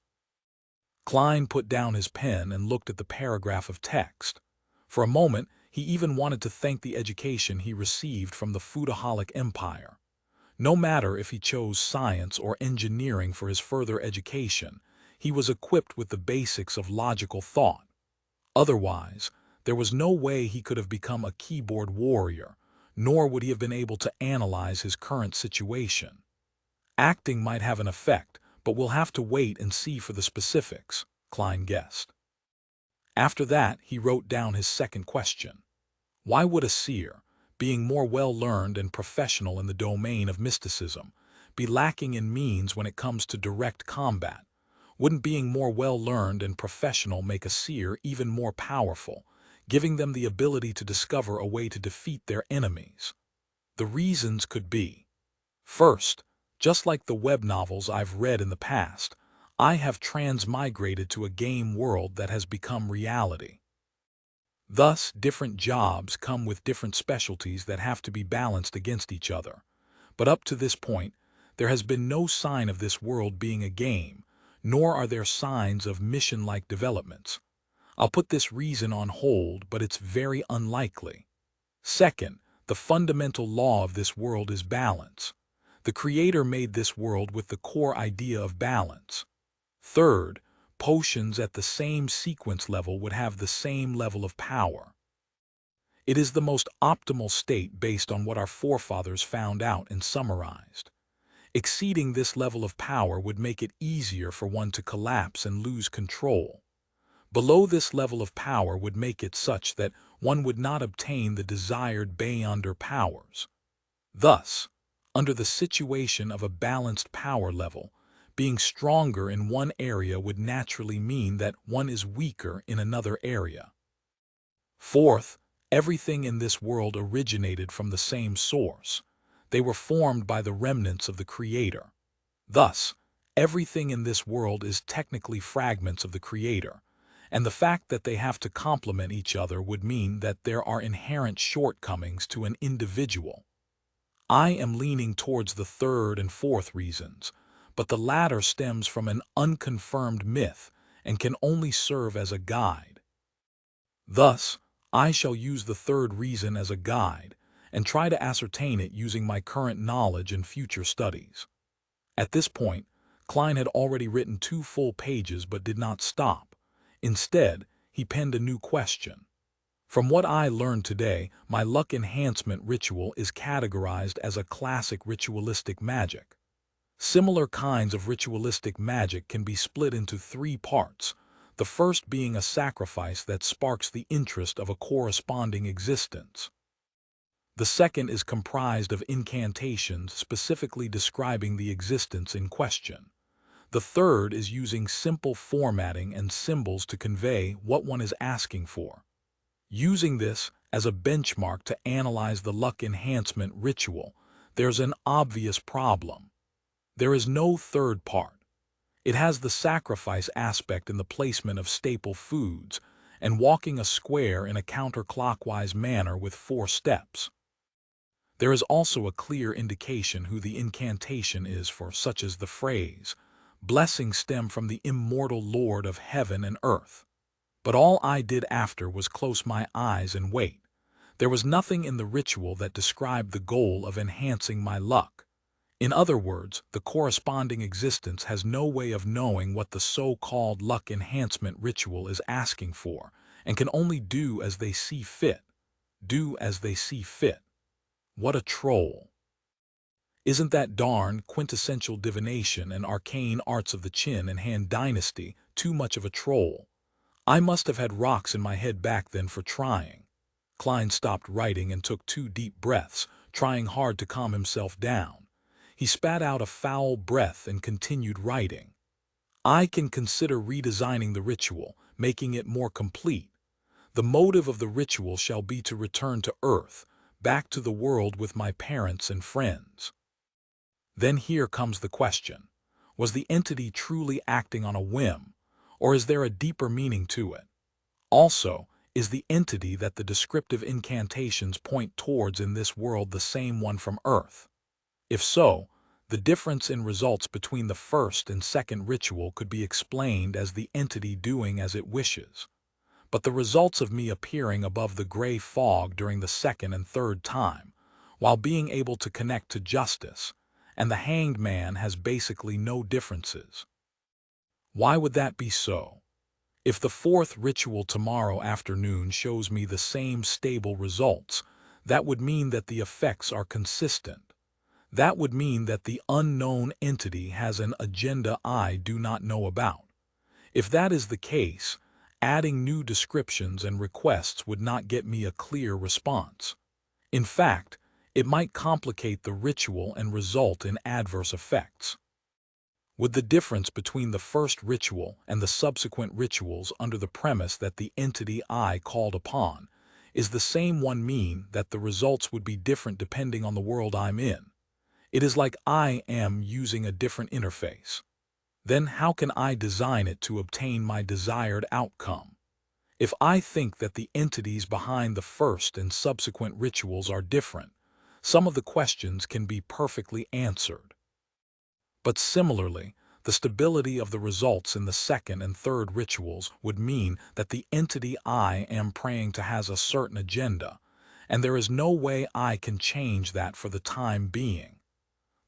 Speaker 1: Klein put down his pen and looked at the paragraph of text. For a moment, He even wanted to thank the education he received from the foodaholic empire. No matter if he chose science or engineering for his further education, he was equipped with the basics of logical thought. Otherwise, there was no way he could have become a keyboard warrior, nor would he have been able to analyze his current situation. Acting might have an effect, but we'll have to wait and see for the specifics, Klein guessed. After that, he wrote down his second question. Why would a seer, being more well-learned and professional in the domain of mysticism, be lacking in means when it comes to direct combat? Wouldn't being more well-learned and professional make a seer even more powerful, giving them the ability to discover a way to defeat their enemies? The reasons could be: first, just like the web novels I've read in the past, I have transmigrated to a game world that has become reality. Thus, different jobs come with different specialties that have to be balanced against each other. But up to this point, there has been no sign of this world being a game, nor are there signs of mission-like developments. I'll put this reason on hold, but it's very unlikely. Second, the fundamental law of this world is balance. The Creator made this world with the core idea of balance. Third, potions at the same sequence level would have the same level of power. It is the most optimal state based on what our forefathers found out and summarized. Exceeding this level of power would make it easier for one to collapse and lose control. Below this level of power would make it such that one would not obtain the desired beyonder powers. Thus, under the situation of a balanced power level, being stronger in one area would naturally mean that one is weaker in another area. Fourth, everything in this world originated from the same source. They were formed by the remnants of the Creator. Thus, everything in this world is technically fragments of the Creator, and the fact that they have to complement each other would mean that there are inherent shortcomings to an individual. I am leaning towards the third and fourth reasons, but the latter stems from an unconfirmed myth and can only serve as a guide. Thus, I shall use the third reason as a guide and try to ascertain it using my current knowledge and future studies. At this point, Klein had already written 2 full pages but did not stop. Instead, he penned a new question. From what I learned today, my luck enhancement ritual is categorized as a classic ritualistic magic. Similar kinds of ritualistic magic can be split into 3 parts, the first being a sacrifice that sparks the interest of a corresponding existence. The second is comprised of incantations specifically describing the existence in question. The third is using simple formatting and symbols to convey what one is asking for. Using this as a benchmark to analyze the luck enhancement ritual, there's an obvious problem. There is no third part. It has the sacrifice aspect in the placement of staple foods and walking a square in a counterclockwise manner with 4 steps. There is also a clear indication who the incantation is for, such as the phrase, "Blessings stem from the immortal Lord of heaven and earth." But all I did after was close my eyes and wait. There was nothing in the ritual that described the goal of enhancing my luck. In other words, the corresponding existence has no way of knowing what the so-called luck enhancement ritual is asking for, and can only do as they see fit. Do as they see fit. What a troll. Isn't that darn quintessential divination and arcane arts of the Qin and Han dynasty too much of a troll? I must have had rocks in my head back then for trying. Klein stopped writing and took 2 deep breaths, trying hard to calm himself down. He spat out a foul breath and continued writing. I can consider redesigning the ritual, making it more complete. The motive of the ritual shall be to return to Earth, back to the world with my parents and friends. Then here comes the question. Was the entity truly acting on a whim, or is there a deeper meaning to it? Also, is the entity that the descriptive incantations point towards in this world the same one from Earth? If so, the difference in results between the first and second ritual could be explained as the entity doing as it wishes. but the results of me appearing above the gray fog during the second and third time, while being able to connect to justice, and the hanged man has basically no differences. Why would that be so? If the fourth ritual tomorrow afternoon shows me the same stable results, that would mean that the effects are consistent. That would mean that the unknown entity has an agenda I do not know about. If that is the case, adding new descriptions and requests would not get me a clear response. In fact, it might complicate the ritual and result in adverse effects. Would the difference between the first ritual and the subsequent rituals under the premise that the entity I called upon is the same one mean that the results would be different depending on the world I'm in? It is like I am using a different interface. Then how can I design it to obtain my desired outcome? If I think that the entities behind the first and subsequent rituals are different, some of the questions can be perfectly answered. But similarly, the stability of the results in the second and third rituals would mean that the entity I am praying to has a certain agenda, and there is no way I can change that for the time being.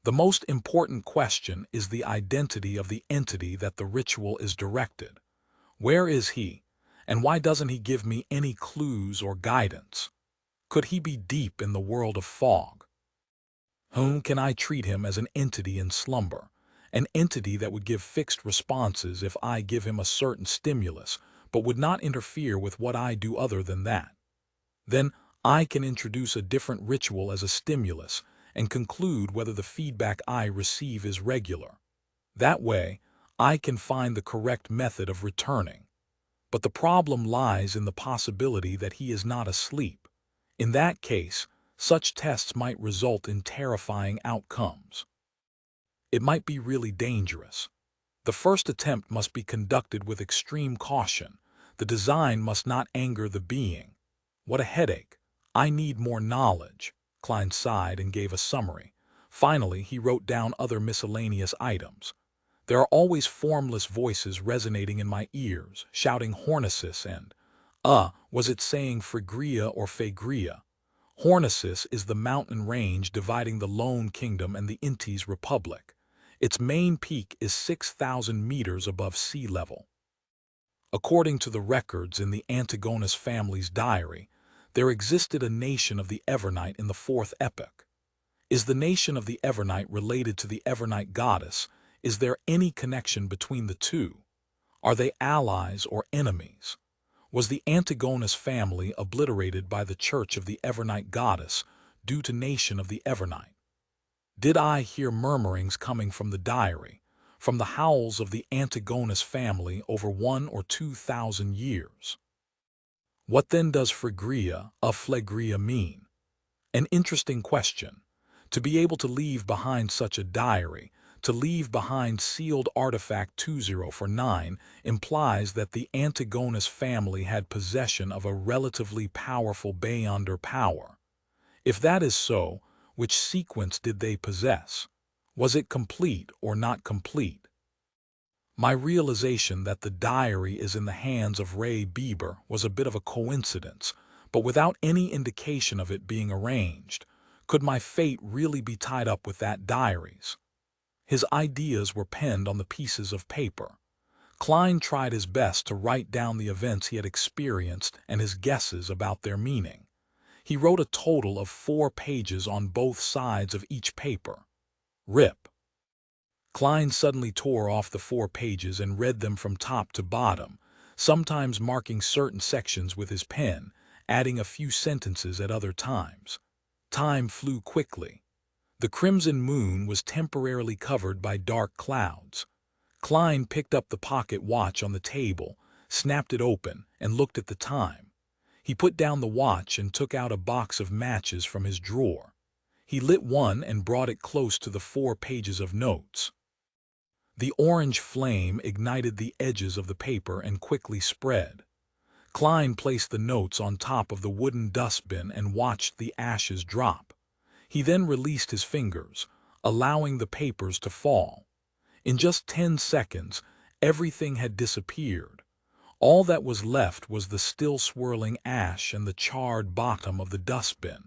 Speaker 1: The most important question is the identity of the entity that the ritual is directed. Where is he, and why doesn't he give me any clues or guidance? Could he be deep in the world of fog? Whom can I treat him as an entity in slumber, an entity that would give fixed responses if I give him a certain stimulus, but would not interfere with what I do other than that? Then I can introduce a different ritual as a stimulus and conclude whether the feedback I receive is regular. That way, I can find the correct method of returning. But the problem lies in the possibility that he is not asleep. In that case, such tests might result in terrifying outcomes. It might be really dangerous. The first attempt must be conducted with extreme caution. The design must not anger the being. What a headache. I need more knowledge. Klein sighed and gave a summary. Finally, he wrote down other miscellaneous items. There are always formless voices resonating in my ears, shouting Hornesis and, was it saying Phrygia or Phagria? Hornesis is the mountain range dividing the Lone Kingdom and the Intes Republic. Its main peak is 6,000 meters above sea level. According to the records in the Antigonus family's diary, there existed a nation of the Evernite in the fourth epoch. Is the nation of the Evernite related to the Evernite goddess? Is there any connection between the two? Are they allies or enemies? Was the Antigonus family obliterated by the Church of the Evernite goddess due to nation of the Evernite? Did I hear murmurings coming from the diary, from the howls of the Antigonus family over 1,000 or 2,000 years? What then does Phrygia mean? An interesting question. To be able to leave behind such a diary, to leave behind sealed artifact 2049, implies that the Antigonus family had possession of a relatively powerful Beyonder power. If that is so, which sequence did they possess? Was it complete or not complete? My realization that the diary is in the hands of Ray Bieber was a bit of a coincidence, but without any indication of it being arranged. Could my fate really be tied up with that diary's? His ideas were penned on the pieces of paper. Klein tried his best to write down the events he had experienced and his guesses about their meaning. He wrote a total of 4 pages on both sides of each paper. Rip. Klein suddenly tore off the 4 pages and read them from top to bottom, sometimes marking certain sections with his pen, adding a few sentences at other times. Time flew quickly. The crimson moon was temporarily covered by dark clouds. Klein picked up the pocket watch on the table, snapped it open, and looked at the time. He put down the watch and took out a box of matches from his drawer. He lit one and brought it close to the 4 pages of notes. The orange flame ignited the edges of the paper and quickly spread. Klein placed the notes on top of the wooden dustbin and watched the ashes drop. He then released his fingers, allowing the papers to fall. In just 10 seconds, everything had disappeared. All that was left was the still swirling ash and the charred bottom of the dustbin.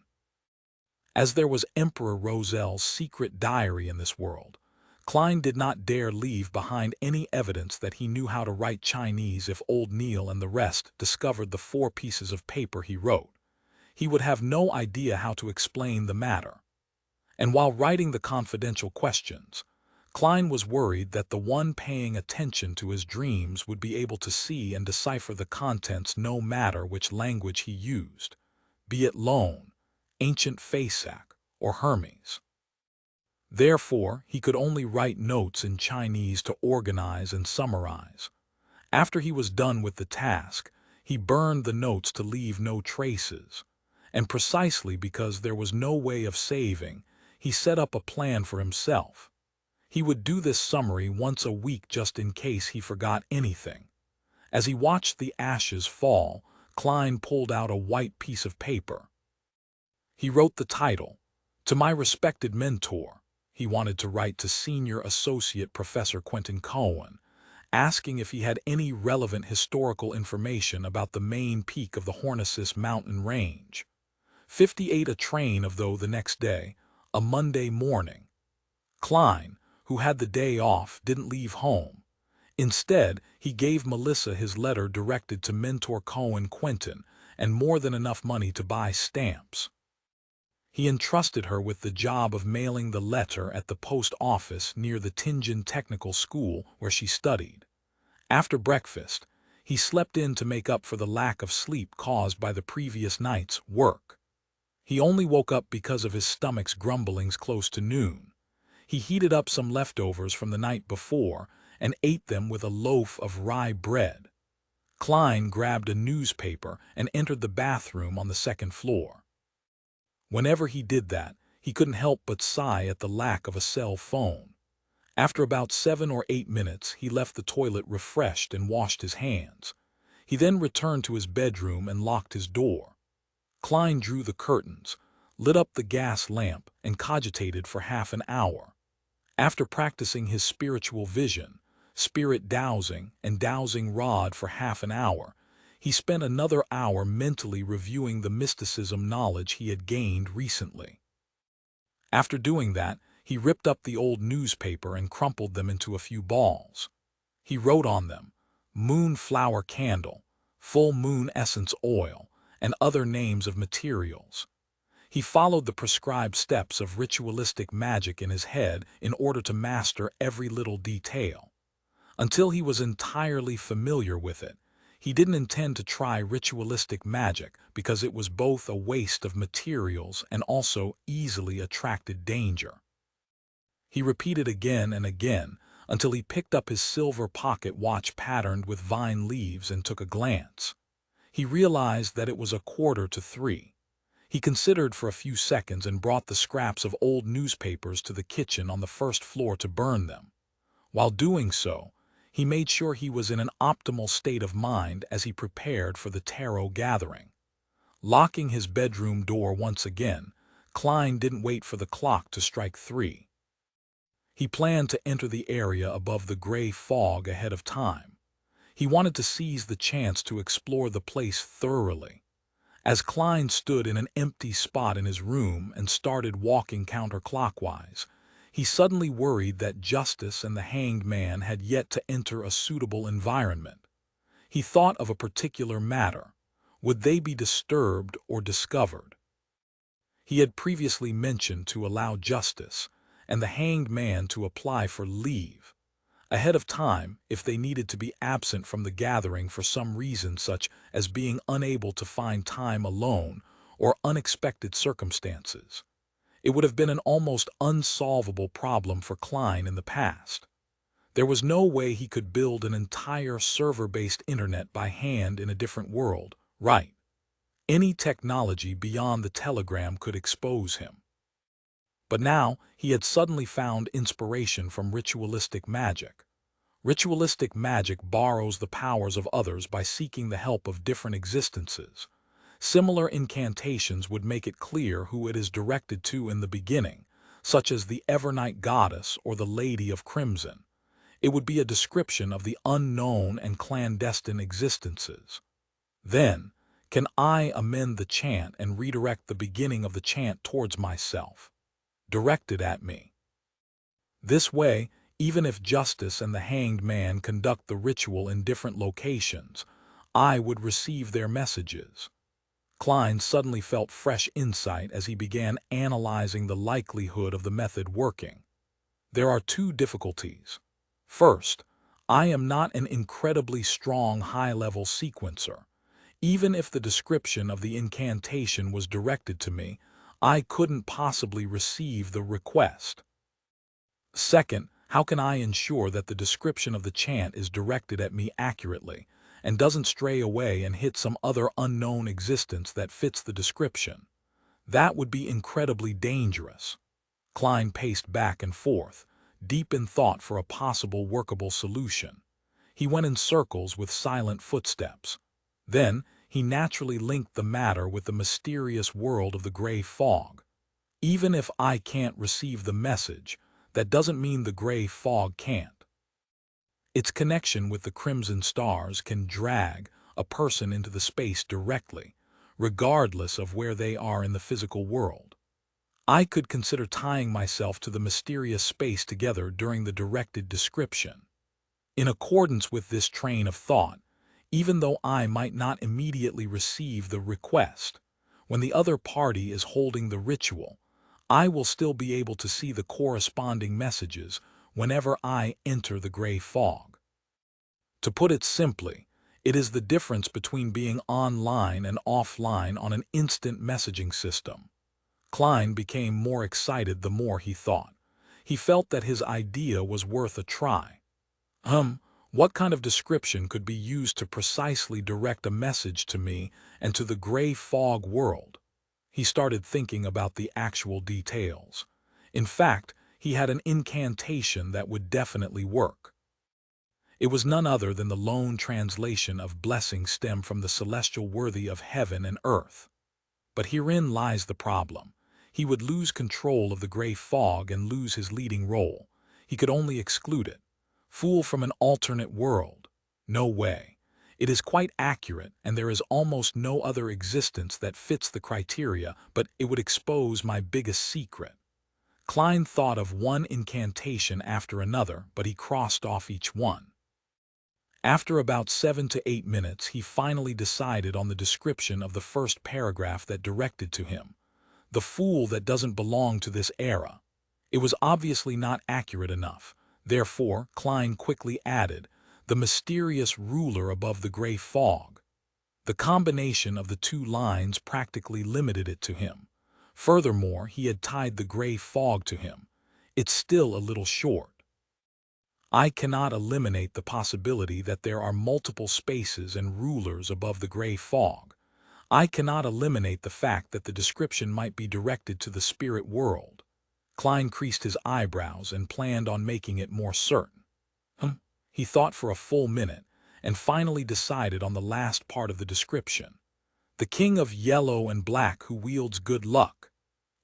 Speaker 1: As there was Emperor Roselle's secret diary in this world, Klein did not dare leave behind any evidence that he knew how to write Chinese. If old Neil and the rest discovered the 4 pieces of paper he wrote, he would have no idea how to explain the matter. And while writing the confidential questions, Klein was worried that the one paying attention to his dreams would be able to see and decipher the contents no matter which language he used, be it Loan, ancient Fasak, or Hermes. Therefore, he could only write notes in Chinese to organize and summarize. After he was done with the task, he burned the notes to leave no traces. And precisely because there was no way of saving, he set up a plan for himself. He would do this summary once a week just in case he forgot anything. As he watched the ashes fall, Klein pulled out a white piece of paper. He wrote the title, "To My Respected Mentor." He wanted to write to Senior Associate Professor Quentin Cohen, asking if he had any relevant historical information about the main peak of the Hornicis mountain range. 58 a train of though the next day, a Monday morning. Klein, who had the day off, didn't leave home. Instead, he gave Melissa his letter directed to Mentor Cohen Quentin and more than enough money to buy stamps. He entrusted her with the job of mailing the letter at the post office near the Tianjin Technical School where she studied. After breakfast, he slept in to make up for the lack of sleep caused by the previous night's work. He only woke up because of his stomach's grumblings close to noon. He heated up some leftovers from the night before and ate them with a loaf of rye bread. Klein grabbed a newspaper and entered the bathroom on the 2nd floor. Whenever he did that, he couldn't help but sigh at the lack of a cell phone. After about 7 or 8 minutes, he left the toilet refreshed and washed his hands. He then returned to his bedroom and locked his door. Klein drew the curtains, lit up the gas lamp, and cogitated for half an hour. After practicing his spiritual vision, spirit dowsing, and dowsing rod for half an hour, he spent another hour mentally reviewing the mysticism knowledge he had gained recently. After doing that, he ripped up the old newspaper and crumpled them into a few balls. He wrote on them, "Moonflower candle, full moon essence oil," and other names of materials. He followed the prescribed steps of ritualistic magic in his head in order to master every little detail. Until he was entirely familiar with it, he didn't intend to try ritualistic magic because it was both a waste of materials and also easily attracted danger. He repeated again and again until he picked up his silver pocket watch patterned with vine leaves and took a glance. He realized that it was 2:45. He considered for a few seconds and brought the scraps of old newspapers to the kitchen on the 1st floor to burn them. While doing so, he made sure he was in an optimal state of mind as he prepared for the tarot gathering. Locking his bedroom door once again, Klein didn't wait for the clock to strike 3. He planned to enter the area above the gray fog ahead of time. He wanted to seize the chance to explore the place thoroughly. As Klein stood in an empty spot in his room and started walking counterclockwise, he suddenly worried that Justice and the Hanged Man had yet to enter a suitable environment. He thought of a particular matter. Would they be disturbed or discovered? He had previously mentioned to allow Justice and the Hanged Man to apply for leave ahead of time if they needed to be absent from the gathering for some reason such as being unable to find time alone or unexpected circumstances. It would have been an almost unsolvable problem for Klein in the past. There was no way he could build an entire server-based internet by hand in a different world, right? Any technology beyond the telegram could expose him. But now he had suddenly found inspiration from ritualistic magic. Ritualistic magic borrows the powers of others by seeking the help of different existences. Similar incantations would make it clear who it is directed to in the beginning, such as the Evernight Goddess or the Lady of Crimson. It would be a description of the unknown and clandestine existences. Then, can I amend the chant and redirect the beginning of the chant towards myself, directed at me? This way, even if Justice and the Hanged Man conduct the ritual in different locations, I would receive their messages. Klein suddenly felt fresh insight as he began analyzing the likelihood of the method working. There are two difficulties. First, I am not an incredibly strong high-level sequencer. Even if the description of the incantation was directed to me, I couldn't possibly receive the request. Second, how can I ensure that the description of the chant is directed at me accurately and doesn't stray away and hit some other unknown existence that fits the description? That would be incredibly dangerous. Klein paced back and forth, deep in thought for a possible workable solution. He went in circles with silent footsteps. Then, he naturally linked the matter with the mysterious world of the gray fog. Even if I can't receive the message, that doesn't mean the gray fog can't. Its connection with the crimson stars can drag a person into the space directly, regardless of where they are in the physical world. I could consider tying myself to the mysterious space together during the directed description. In accordance with this train of thought, even though I might not immediately receive the request, when the other party is holding the ritual, I will still be able to see the corresponding messages whenever I enter the gray fog. To put it simply, it is the difference between being online and offline on an instant messaging system. Klein became more excited the more he thought. He felt that his idea was worth a try. What kind of description could be used to precisely direct a message to me and to the gray fog world? He started thinking about the actual details. In fact, he had an incantation that would definitely work. It was none other than the lone translation of blessings stem from the celestial worthy of heaven and earth. But herein lies the problem. He would lose control of the gray fog and lose his leading role. He could only exclude it. Fool from an alternate world. No way. It is quite accurate, and there is almost no other existence that fits the criteria, but it would expose my biggest secret. Klein thought of one incantation after another, but he crossed off each one. After about 7 to 8 minutes, he finally decided on the description of the first paragraph that directed to him. The fool that doesn't belong to this era. It was obviously not accurate enough. Therefore, Klein quickly added, the mysterious ruler above the gray fog. The combination of the two lines practically limited it to him. Furthermore, he had tied the gray fog to him. It's still a little short. I cannot eliminate the possibility that there are multiple spaces and rulers above the gray fog. I cannot eliminate the fact that the description might be directed to the spirit world. Klein creased his eyebrows and planned on making it more certain. He thought for a full minute and finally decided on the last part of the description. The king of yellow and black who wields good luck.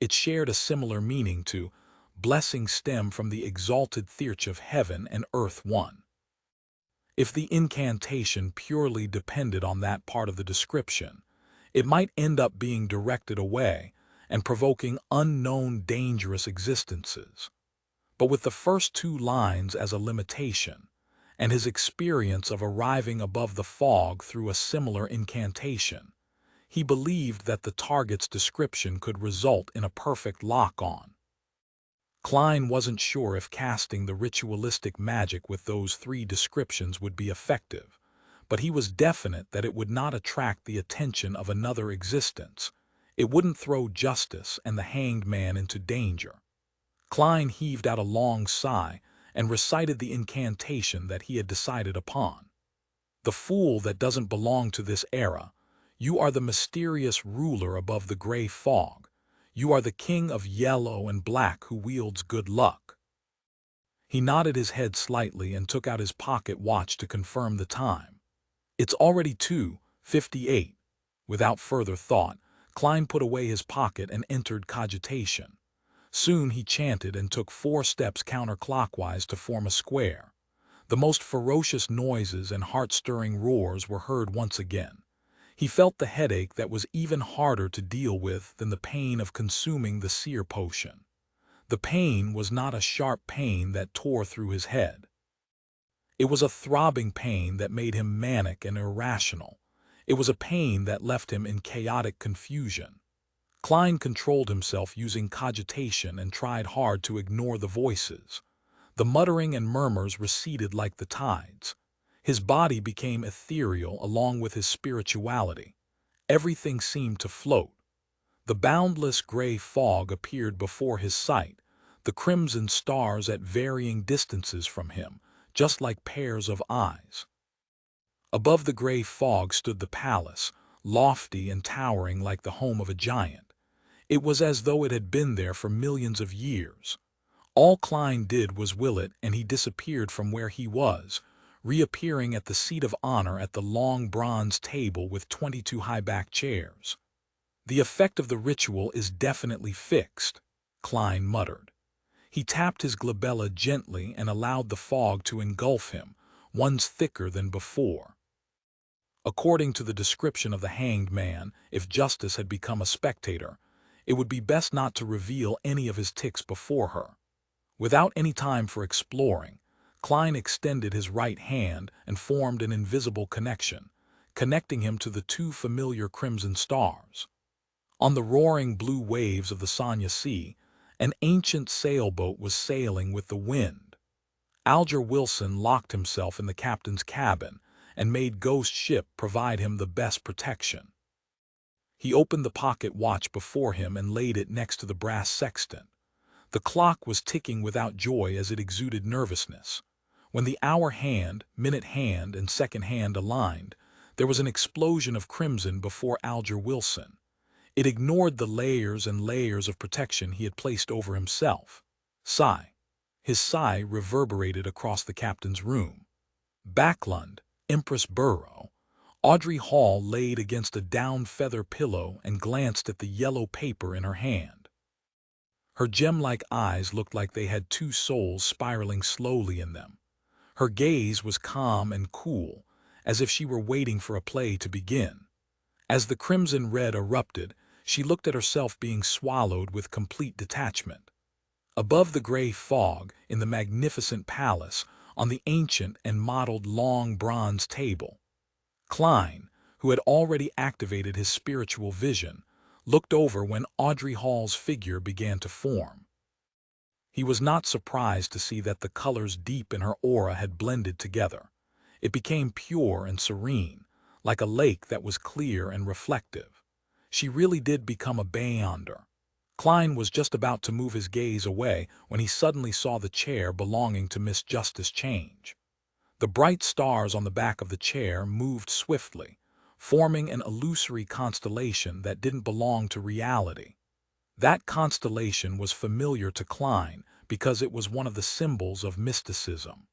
Speaker 1: It shared a similar meaning to blessings stem from the exalted theurge of heaven and earth one. If the incantation purely depended on that part of the description, it might end up being directed away and provoking unknown dangerous existences. But with the first two lines as a limitation, and his experience of arriving above the fog through a similar incantation, he believed that the target's description could result in a perfect lock-on. Klein wasn't sure if casting the ritualistic magic with those three descriptions would be effective, but he was definite that it would not attract the attention of another existence. It wouldn't throw Justice and the Hanged Man into danger. Klein heaved out a long sigh and recited the incantation that he had decided upon. The fool that doesn't belong to this era. You are the mysterious ruler above the gray fog. You are the king of yellow and black who wields good luck. He nodded his head slightly and took out his pocket watch to confirm the time. It's already 2:58. Without further thought, Klein put away his pocket and entered cogitation. Soon he chanted and took 4 steps counterclockwise to form a square. The most ferocious noises and heart-stirring roars were heard once again. He felt the headache that was even harder to deal with than the pain of consuming the seer potion. The pain was not a sharp pain that tore through his head. It was a throbbing pain that made him manic and irrational. It was a pain that left him in chaotic confusion. Klein controlled himself using cogitation and tried hard to ignore the voices. The muttering and murmurs receded like the tides. His body became ethereal along with his spirituality. Everything seemed to float. The boundless gray fog appeared before his sight, the crimson stars at varying distances from him, just like pairs of eyes. Above the gray fog stood the palace, lofty and towering like the home of a giant. It was as though it had been there for millions of years. All Klein did was will it, and he disappeared from where he was, reappearing at the seat of honor at the long bronze table with 22 high-backed chairs. "The effect of the ritual is definitely fixed," Klein muttered. He tapped his glabella gently and allowed the fog to engulf him, once thicker than before. According to the description of the hanged man, if Justice had become a spectator, it would be best not to reveal any of his tics before her. Without any time for exploring, Klein extended his right hand and formed an invisible connection, connecting him to the two familiar crimson stars. On the roaring blue waves of the Sanya Sea, an ancient sailboat was sailing with the wind. Alger Wilson locked himself in the captain's cabin and made Ghost Ship provide him the best protection. He opened the pocket watch before him and laid it next to the brass sextant. The clock was ticking without joy as it exuded nervousness. When the hour hand, minute hand, and second hand aligned, there was an explosion of crimson before Alger Wilson. It ignored the layers and layers of protection he had placed over himself. Sigh. His sigh reverberated across the captain's room. Backlund, Empress Burrow. Audrey Hall laid against a down feather pillow and glanced at the yellow paper in her hand. Her gem-like eyes looked like they had two souls spiraling slowly in them. Her gaze was calm and cool, as if she were waiting for a play to begin. As the crimson red erupted, she looked at herself being swallowed with complete detachment. Above the gray fog, in the magnificent palace, on the ancient and mottled long bronze table, Klein, who had already activated his spiritual vision, looked over when Audrey Hall's figure began to form. He was not surprised to see that the colors deep in her aura had blended together. It became pure and serene, like a lake that was clear and reflective. She really did become a beyonder. Klein was just about to move his gaze away when he suddenly saw the chair belonging to Miss Justice change. The bright stars on the back of the chair moved swiftly, forming an illusory constellation that didn't belong to reality. That constellation was familiar to Klein because it was one of the symbols of mysticism.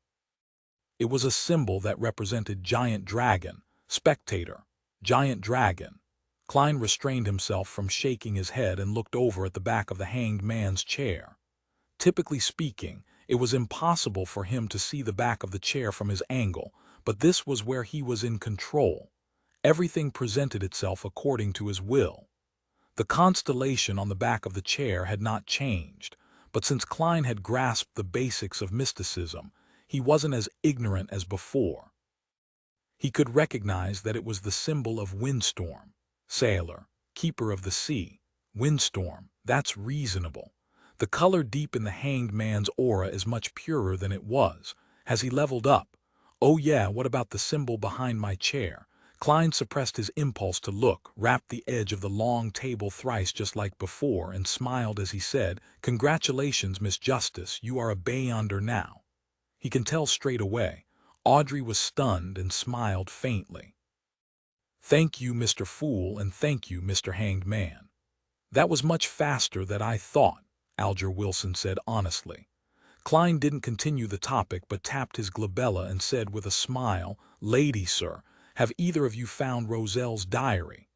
Speaker 1: It was a symbol that represented giant dragon, spectator, giant dragon. Klein restrained himself from shaking his head and looked over at the back of the hanged man's chair. Typically speaking, it was impossible for him to see the back of the chair from his angle, but this was where he was in control. Everything presented itself according to his will. The constellation on the back of the chair had not changed, but since Klein had grasped the basics of mysticism, he wasn't as ignorant as before. He could recognize that it was the symbol of windstorm. Sailor, keeper of the sea, windstorm, that's reasonable. The color deep in the hanged man's aura is much purer than it was. Has he leveled up? Oh yeah, what about the symbol behind my chair? Klein suppressed his impulse to look, rapped the edge of the long table thrice just like before, and smiled as he said, "Congratulations, Miss Justice, you are a beyonder now." He can tell straight away. Audrey was stunned and smiled faintly. "Thank you, Mr. Fool, and thank you, Mr. Hanged Man." "That was much faster than I thought," Alger Wilson said honestly. Klein didn't continue the topic but tapped his glabella and said with a smile, "Lady, sir, have either of you found Roselle's diary?"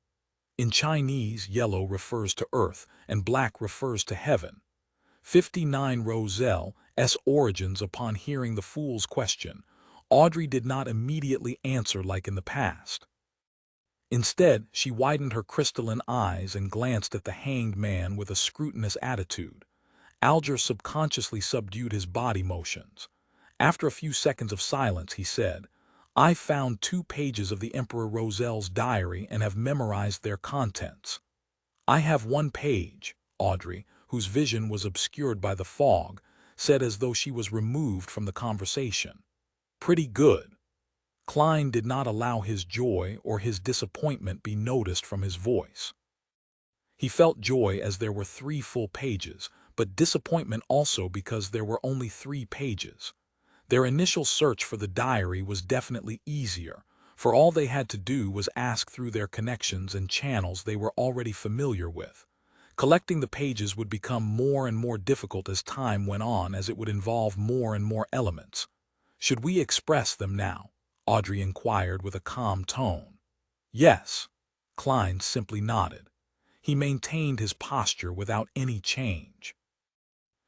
Speaker 1: In Chinese, yellow refers to earth and black refers to heaven. 59 Roselle's origins. Upon hearing the fool's question, Audrey did not immediately answer like in the past. Instead, she widened her crystalline eyes and glanced at the hanged man with a scrutinous attitude. Alger subconsciously subdued his body motions. After a few seconds of silence, he said, "I found 2 pages of the Emperor Rosel's diary and have memorized their contents." "I have 1 page," Audrey, whose vision was obscured by the fog, said as though she was removed from the conversation. "Pretty good." Klein did not allow his joy or his disappointment be noticed from his voice. He felt joy as there were 3 full pages, but disappointment also because there were only 3 pages. Their initial search for the diary was definitely easier, for all they had to do was ask through their connections and channels they were already familiar with. Collecting the pages would become more and more difficult as time went on, as it would involve more and more elements. "Should we express them now?" Audrey inquired with a calm tone. "Yes." Klein simply nodded. He maintained his posture without any change.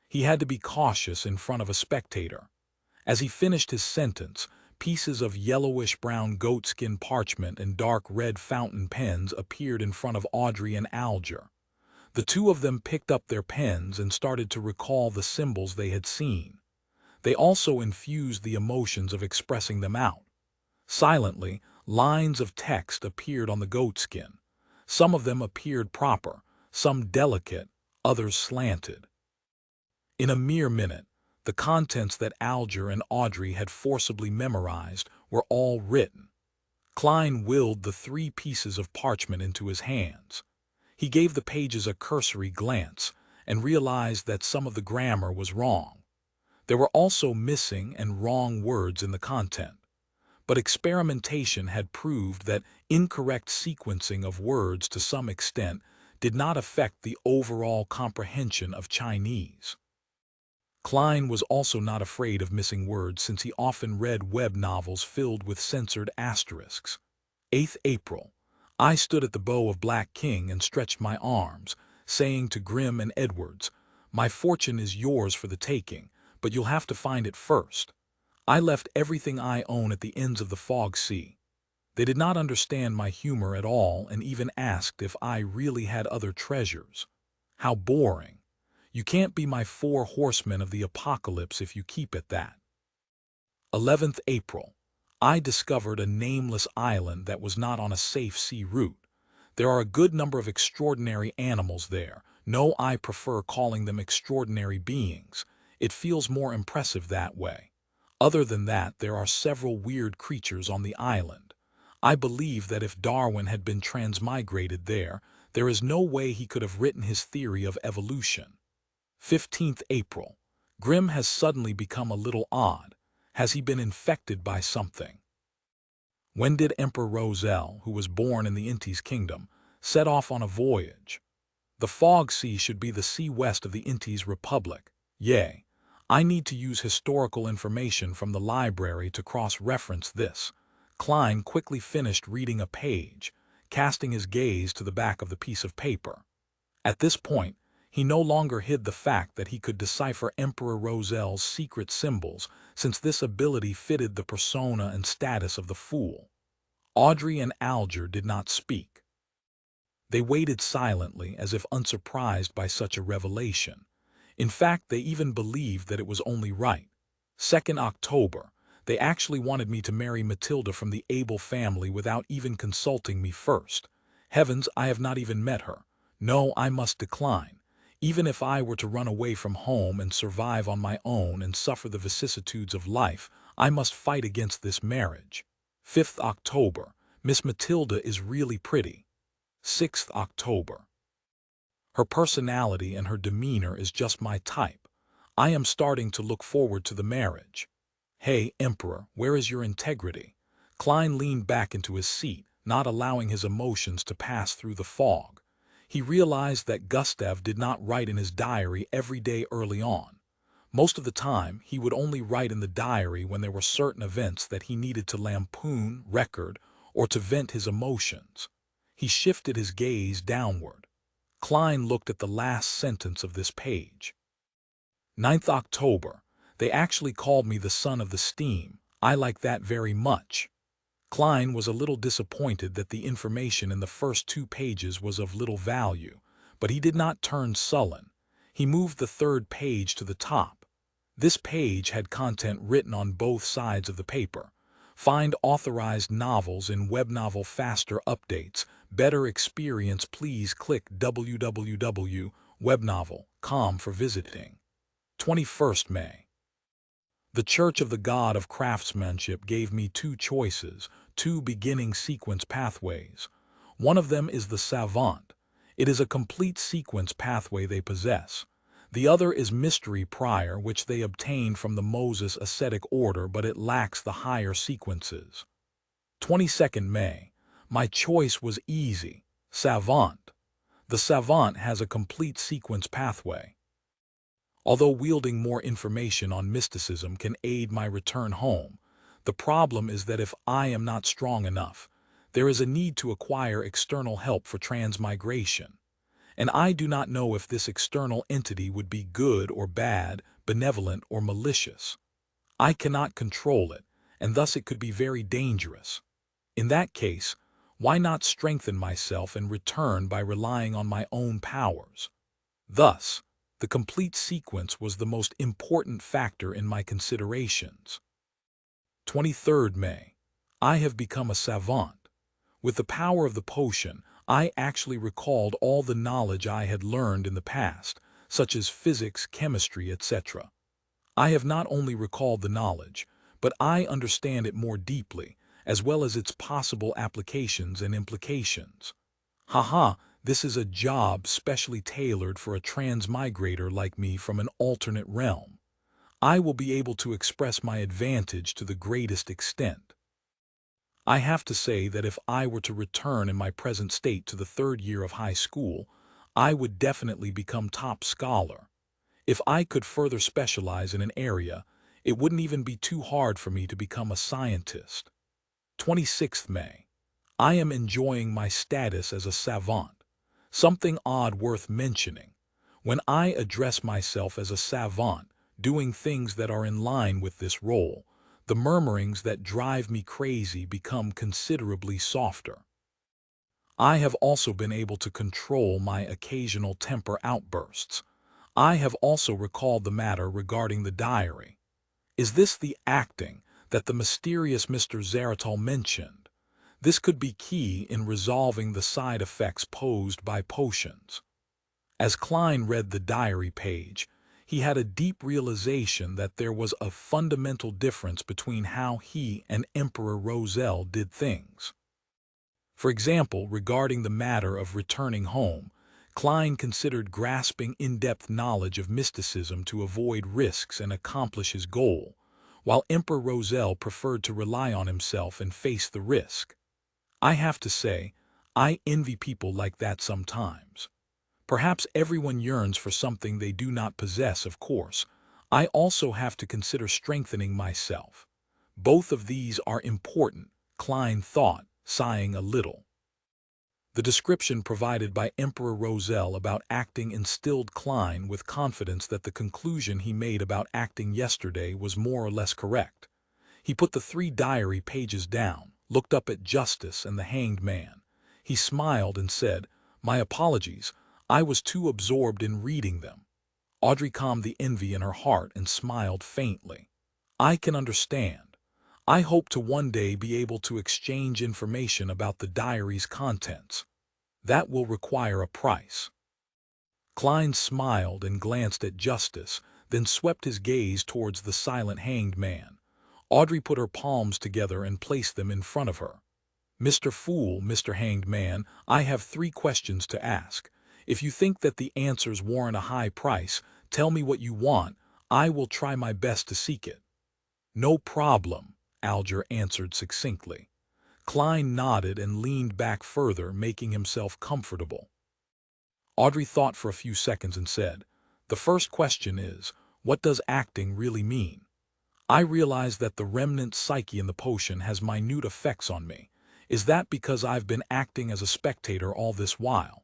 Speaker 1: He had to be cautious in front of a spectator. As he finished his sentence, pieces of yellowish-brown goatskin parchment and dark red fountain pens appeared in front of Audrey and Alger. The 2 of them picked up their pens and started to recall the symbols they had seen. They also infused the emotions of expressing them out. Silently, lines of text appeared on the goatskin. Some of them appeared proper, some delicate, others slanted. In a mere minute, the contents that Alger and Audrey had forcibly memorized were all written. Klein willed the 3 pieces of parchment into his hands. He gave the pages a cursory glance and realized that some of the grammar was wrong. There were also missing and wrong words in the content. But experimentation had proved that incorrect sequencing of words to some extent did not affect the overall comprehension of Chinese. Klein was also not afraid of missing words, since he often read web novels filled with censored asterisks. 8th April. I stood at the bow of Black King and stretched my arms, saying to Grimm and Edwards, "My fortune is yours for the taking, but you'll have to find it first." I left everything I own at the ends of the fog sea. They did not understand my humor at all and even asked if I really had other treasures. How boring. You can't be my 4 horsemen of the apocalypse if you keep it that. 11th April. I discovered a nameless island that was not on a safe sea route. There are a good number of extraordinary animals there. No, I prefer calling them extraordinary beings. It feels more impressive that way. Other than that, there are several weird creatures on the island. I believe that if Darwin had been transmigrated there, there is no way he could have written his theory of evolution. 15th April. Grimm has suddenly become a little odd. Has he been infected by something? When did Emperor Rosel, who was born in the Inti's kingdom, set off on a voyage? The fog sea should be the sea west of the Inti's republic. Yea. I need to use historical information from the library to cross-reference this. Klein quickly finished reading a page, casting his gaze to the back of the piece of paper. At this point, he no longer hid the fact that he could decipher Emperor Rosel's secret symbols, since this ability fitted the persona and status of the fool. Audrey and Alger did not speak. They waited silently, as if unsurprised by such a revelation. In fact, they even believed that it was only right. 2nd October. They actually wanted me to marry Matilda from the Abel family without even consulting me first. Heavens, I have not even met her. No, I must decline. Even if I were to run away from home and survive on my own and suffer the vicissitudes of life, I must fight against this marriage. 5th October. Miss Matilda is really pretty. 6th October. Her personality and her demeanor is just my type. I am starting to look forward to the marriage. Hey, Emperor, where is your integrity? Klein leaned back into his seat, not allowing his emotions to pass through the fog. He realized that Gustav did not write in his diary every day early on. Most of the time, he would only write in the diary when there were certain events that he needed to lampoon, record, or to vent his emotions. He shifted his gaze downward. Klein looked at the last sentence of this page. 9th October. They actually called me the son of the steam. I like that very much." Klein was a little disappointed that the information in the first 2 pages was of little value, but he did not turn sullen. He moved the 3rd page to the top. This page had content written on both sides of the paper. Find authorized novels in Webnovel Faster Updates. Better experience, please click www.webnovel.com for visiting. 21st May. The Church of the God of Craftsmanship gave me 2 choices, 2 beginning sequence pathways. One of them is the Savant. It is a complete sequence pathway they possess. The other is Mystery Prior, which they obtained from the Moses ascetic order, but it lacks the higher sequences. 22nd May. My choice was easy. Savant. The Savant has a complete sequence pathway. Although wielding more information on mysticism can aid my return home, the problem is that if I am not strong enough, there is a need to acquire external help for transmigration. And I do not know if this external entity would be good or bad, benevolent or malicious. I cannot control it, and thus it could be very dangerous. In that case, why not strengthen myself and return by relying on my own powers? Thus, the complete sequence was the most important factor in my considerations. 23rd May. I have become a savant. With the power of the potion, I actually recalled all the knowledge I had learned in the past, such as physics, chemistry, etc. I have not only recalled the knowledge, but I understand it more deeply, as well as its possible applications and implications. Haha, this is a job specially tailored for a transmigrator like me from an alternate realm. I will be able to express my advantage to the greatest extent. I have to say that if I were to return in my present state to the 3rd year of high school, I would definitely become top scholar. If I could further specialize in an area, it wouldn't even be too hard for me to become a scientist. 26th May. I am enjoying my status as a savant. Something odd worth mentioning. When I address myself as a savant, doing things that are in line with this role, the murmurings that drive me crazy become considerably softer. I have also been able to control my occasional temper outbursts. I have also recalled the matter regarding the diary. Is this the acting that the mysterious Mr. Zaratal mentioned? This could be key in resolving the side effects posed by potions. As Klein read the diary page, he had a deep realization that there was a fundamental difference between how he and Emperor Roselle did things. For example, regarding the matter of returning home, Klein considered grasping in-depth knowledge of mysticism to avoid risks and accomplish his goal, while Emperor Roselle preferred to rely on himself and face the risk. I have to say, I envy people like that sometimes. Perhaps everyone yearns for something they do not possess, of course. I also have to consider strengthening myself. Both of these are important, Klein thought, sighing a little. The description provided by Emperor Roselle about acting instilled Klein with confidence that the conclusion he made about acting yesterday was more or less correct. He put the 3 diary pages down, looked up at Justice and the hanged man. He smiled and said, "My apologies, I was too absorbed in reading them." Audrey calmed the envy in her heart and smiled faintly. "I can understand. I hope to one day be able to exchange information about the diary's contents. That will require a price." Klein smiled and glanced at Justice, then swept his gaze towards the silent hanged man. Audrey put her palms together and placed them in front of her. "Mr. Fool, Mr. Hanged Man, I have 3 questions to ask. If you think that the answers warrant a high price, tell me what you want. I will try my best to seek it." "No problem," Alger answered succinctly. Klein nodded and leaned back further, making himself comfortable. Audrey thought for a few seconds and said, "The first question is, what does acting really mean? I realize that the remnant psyche in the potion has minute effects on me. Is that because I've been acting as a spectator all this while?"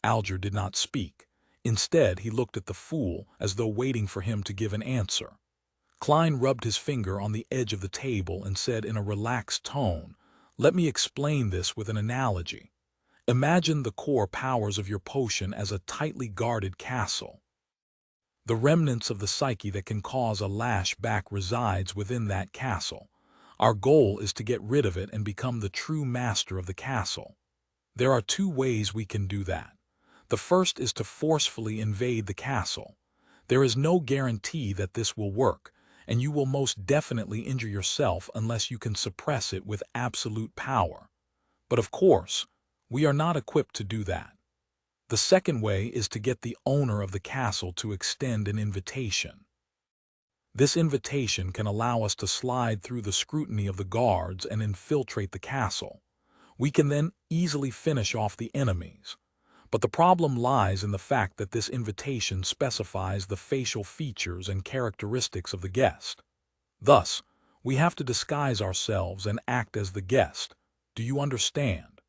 Speaker 1: Alger did not speak. Instead, he looked at the fool as though waiting for him to give an answer. Klein rubbed his finger on the edge of the table and said in a relaxed tone, "Let me explain this with an analogy. Imagine the core powers of your potion as a tightly guarded castle. The remnants of the psyche that can cause a lash back resides within that castle. Our goal is to get rid of it and become the true master of the castle. There are two ways we can do that. The first is to forcefully invade the castle. There is no guarantee that this will work, and you will most definitely injure yourself unless you can suppress it with absolute power. But of course, we are not equipped to do that. The second way is to get the owner of the castle to extend an invitation. This invitation can allow us to slide through the scrutiny of the guards and infiltrate the castle. We can then easily finish off the enemies. But the problem lies in the fact that this invitation specifies the facial features and characteristics of the guest. Thus, we have to disguise ourselves and act as the guest. Do you understand?"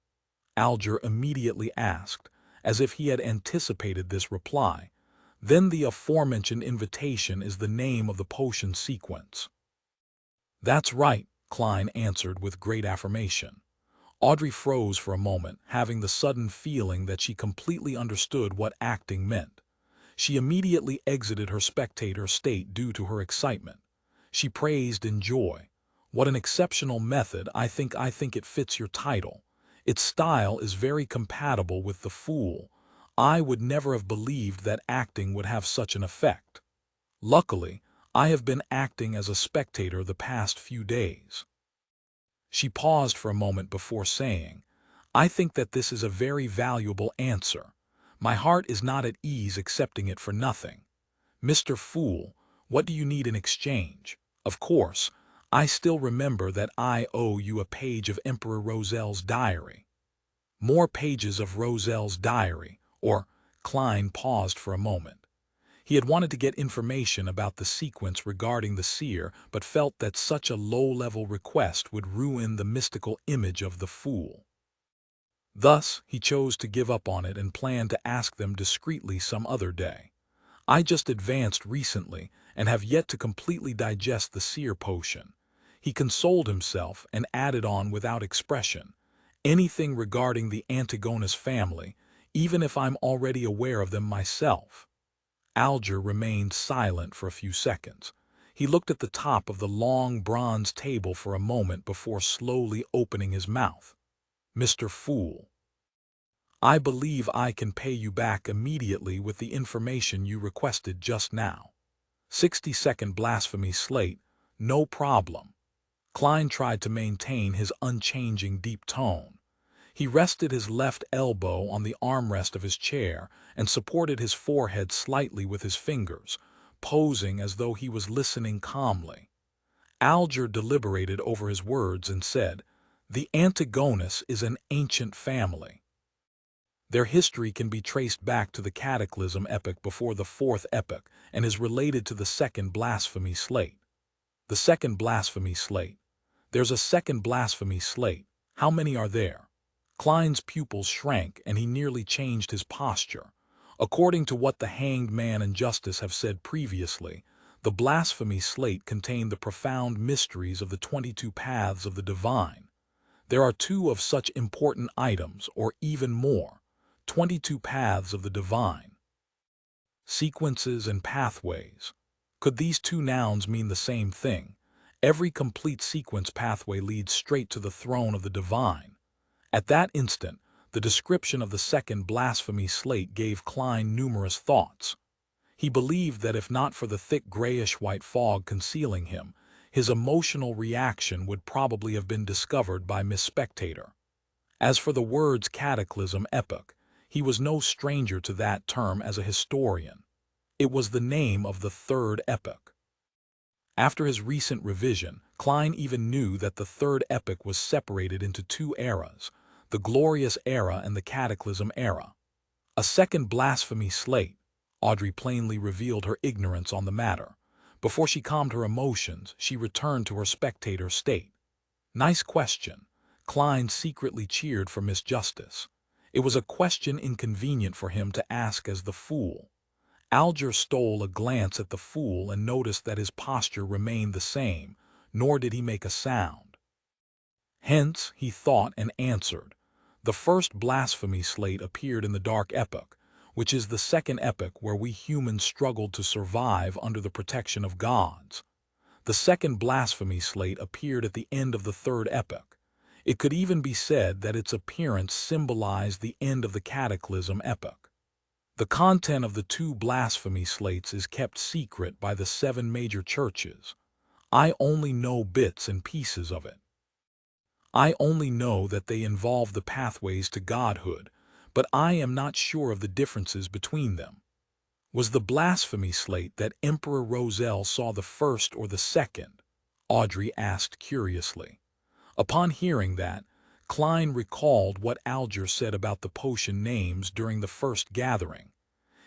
Speaker 1: Alger immediately asked, as if he had anticipated this reply. "Then the aforementioned invitation is the name of the potion sequence." "That's right," Klein answered with great affirmation. Audrey froze for a moment, having the sudden feeling that she completely understood what acting meant. She immediately exited her spectator state due to her excitement. She praised in joy. "What an exceptional method. I think it fits your title. Its style is very compatible with the Fool. I would never have believed that acting would have such an effect. Luckily, I have been acting as a spectator the past few days." She paused for a moment before saying, "I think that this is a very valuable answer. My heart is not at ease accepting it for nothing. Mr. Fool, what do you need in exchange? Of course, I still remember that I owe you a page of Emperor Roselle's diary." "More pages of Roselle's diary," or Klein paused for a moment. He had wanted to get information about the sequence regarding the seer, but felt that such a low-level request would ruin the mystical image of the Fool. Thus, he chose to give up on it and planned to ask them discreetly some other day. "I just advanced recently and have yet to completely digest the seer potion." He consoled himself and added on without expression, "Anything regarding the Antigonus family, even if I'm already aware of them myself." Alger remained silent for a few seconds. He looked at the top of the long bronze table for a moment before slowly opening his mouth. "Mr. Fool, I believe I can pay you back immediately with the information you requested just now. 60-second blasphemy slate, no problem." Klein tried to maintain his unchanging deep tone. He rested his left elbow on the armrest of his chair and supported his forehead slightly with his fingers, posing as though he was listening calmly. Alger deliberated over his words and said, "The Antigonus is an ancient family. Their history can be traced back to the Cataclysm epoch before the Fourth Epoch and is related to the Second Blasphemy Slate." "The Second Blasphemy Slate. There's a Second Blasphemy Slate. How many are there?" Klein's pupils shrank and he nearly changed his posture. According to what the Hanged Man and Justice have said previously, the blasphemy slate contained the profound mysteries of the 22 paths of the divine. There are 2 of such important items, or even more, 22 paths of the divine. Sequences and pathways. Could these 2 nouns mean the same thing? Every complete sequence pathway leads straight to the throne of the divine. At that instant, the description of the second blasphemy slate gave Klein numerous thoughts. He believed that if not for the thick grayish-white fog concealing him, his emotional reaction would probably have been discovered by Miss Spectator. As for the words cataclysm epoch, he was no stranger to that term as a historian. It was the name of the third epoch. After his recent revision, Klein even knew that the third epoch was separated into 2 eras, the glorious era and the cataclysm era. A second blasphemy slate. Audrey plainly revealed her ignorance on the matter. Before she calmed her emotions, she returned to her spectator state. Nice question. Klein secretly cheered for Miss Justice. It was a question inconvenient for him to ask as the Fool. Alger stole a glance at the fool and noticed that his posture remained the same, nor did he make a sound. Hence, he thought and answered. The first blasphemy slate appeared in the Dark Epoch, which is the second epoch where we humans struggled to survive under the protection of gods. The second blasphemy slate appeared at the end of the third epoch. It could even be said that its appearance symbolized the end of the Cataclysm epoch. The content of the two blasphemy slates is kept secret by the 7 major churches. I only know bits and pieces of it. I only know that they involve the pathways to godhood, but I am not sure of the differences between them. Was the blasphemy slate that Emperor Roselle saw the first or the second? Audrey asked curiously. Upon hearing that, Klein recalled what Alger said about the potion names during the first gathering.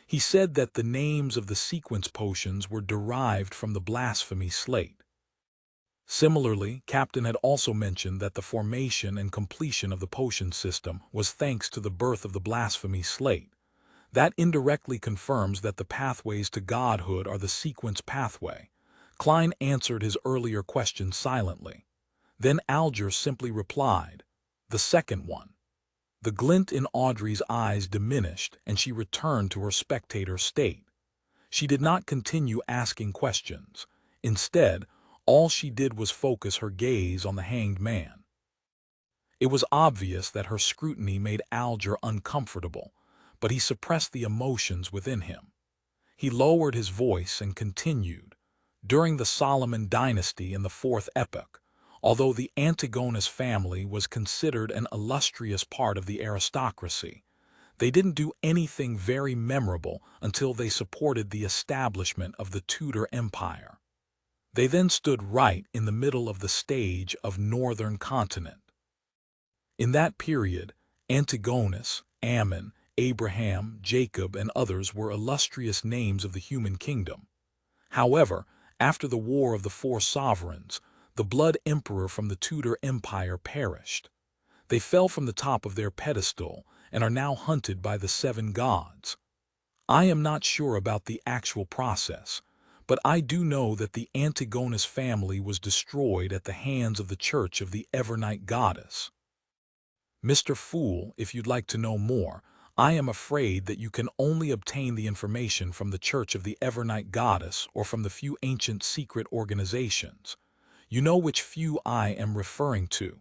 Speaker 1: He said that the names of the sequence potions were derived from the blasphemy slate. Similarly, Captain had also mentioned that the formation and completion of the potion system was thanks to the birth of the blasphemy slate. That indirectly confirms that the pathways to godhood are the sequence pathway. Klein answered his earlier question silently. Then Alger simply replied, "The second one." The glint in Audrey's eyes diminished, and she returned to her spectator state. She did not continue asking questions. Instead, all she did was focus her gaze on the hanged man. It was obvious that her scrutiny made Alger uncomfortable, but he suppressed the emotions within him. He lowered his voice and continued. During the Solomon dynasty in the 4th epoch, although the Antigonus family was considered an illustrious part of the aristocracy, they didn't do anything very memorable until they supported the establishment of the Tudor Empire. They then stood right in the middle of the stage of northern continent. In that period, Antigonus, Ammon, Abraham, Jacob, and others were illustrious names of the human kingdom. However, after the War of the Four Sovereigns, the blood emperor from the Tudor Empire perished. They fell from the top of their pedestal and are now hunted by the 7 gods. I am not sure about the actual process, but I do know that the Antigonus family was destroyed at the hands of the Church of the Evernight Goddess. Mr. Fool, if you'd like to know more, I am afraid that you can only obtain the information from the Church of the Evernight Goddess or from the few ancient secret organizations. You know which few I am referring to.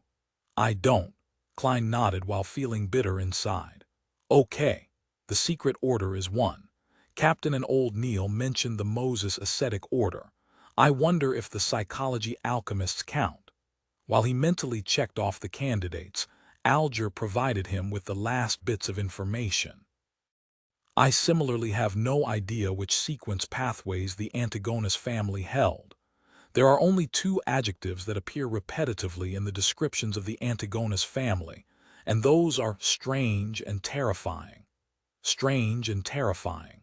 Speaker 1: I don't. Klein nodded while feeling bitter inside. Okay, the secret order is one. Captain and Old Neil mentioned the Moses ascetic order. I wonder if the psychology alchemists count. While he mentally checked off the candidates, Alger provided him with the last bits of information. I similarly have no idea which sequence pathways the Antigonus family held. There are only 2 adjectives that appear repetitively in the descriptions of the Antigonus family, and those are strange and terrifying. Strange and terrifying.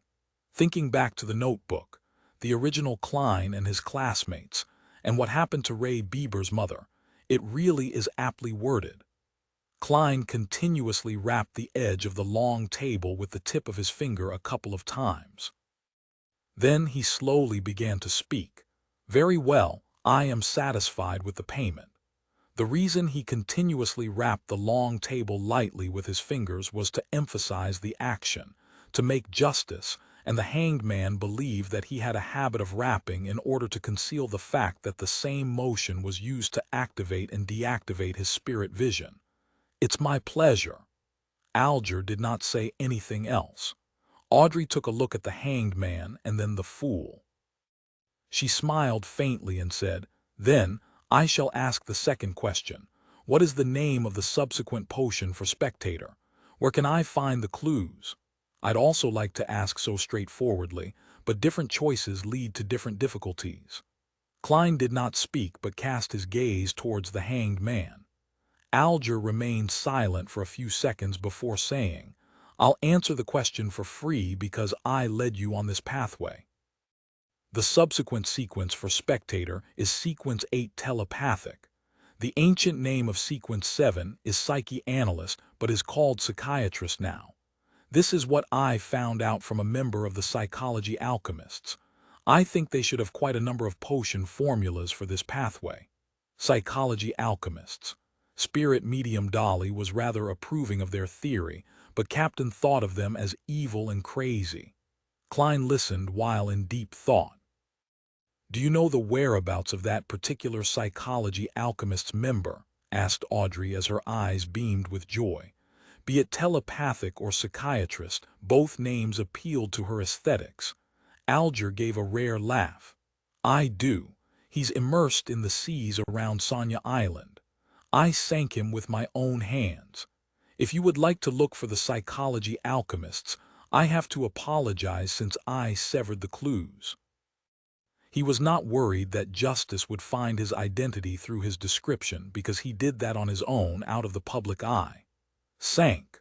Speaker 1: Thinking back to the notebook, the original Klein and his classmates, and what happened to Ray Bieber's mother, it really is aptly worded. Klein continuously rapped the edge of the long table with the tip of his finger a couple of times. Then he slowly began to speak. Very well, I am satisfied with the payment. The reason he continuously rapped the long table lightly with his fingers was to emphasize the action, to make justice, and the hanged man believed that he had a habit of rapping in order to conceal the fact that the same motion was used to activate and deactivate his spirit vision. It's my pleasure. Alger did not say anything else. Audrey took a look at the hanged man and then the fool. She smiled faintly and said, "Then, I shall ask the second question. What is the name of the subsequent potion for Spectator? Where can I find the clues?" I'd also like to ask so straightforwardly, but different choices lead to different difficulties. Klein did not speak but cast his gaze towards the hanged man. Alger remained silent for a few seconds before saying, "I'll answer the question for free because I led you on this pathway." The subsequent sequence for Spectator is Sequence 8 Telepathic. The ancient name of Sequence 7 is Psyche Analyst but is called Psychiatrist now. This is what I found out from a member of the psychology alchemists. I think they should have quite a number of potion formulas for this pathway. Psychology alchemists. Spirit medium Dolly was rather approving of their theory, but Captain thought of them as evil and crazy. Klein listened while in deep thought. "Do you know the whereabouts of that particular psychology alchemist's member?" asked Audrey as her eyes beamed with joy. Be it telepathic or psychiatrist, both names appealed to her aesthetics. Alger gave a rare laugh. "I do. He's immersed in the seas around Sonia Island. I sank him with my own hands. If you would like to look for the psychology alchemists, I have to apologize since I severed the clues." He was not worried that Justice would find his identity through his description because he did that on his own out of the public eye. Sank.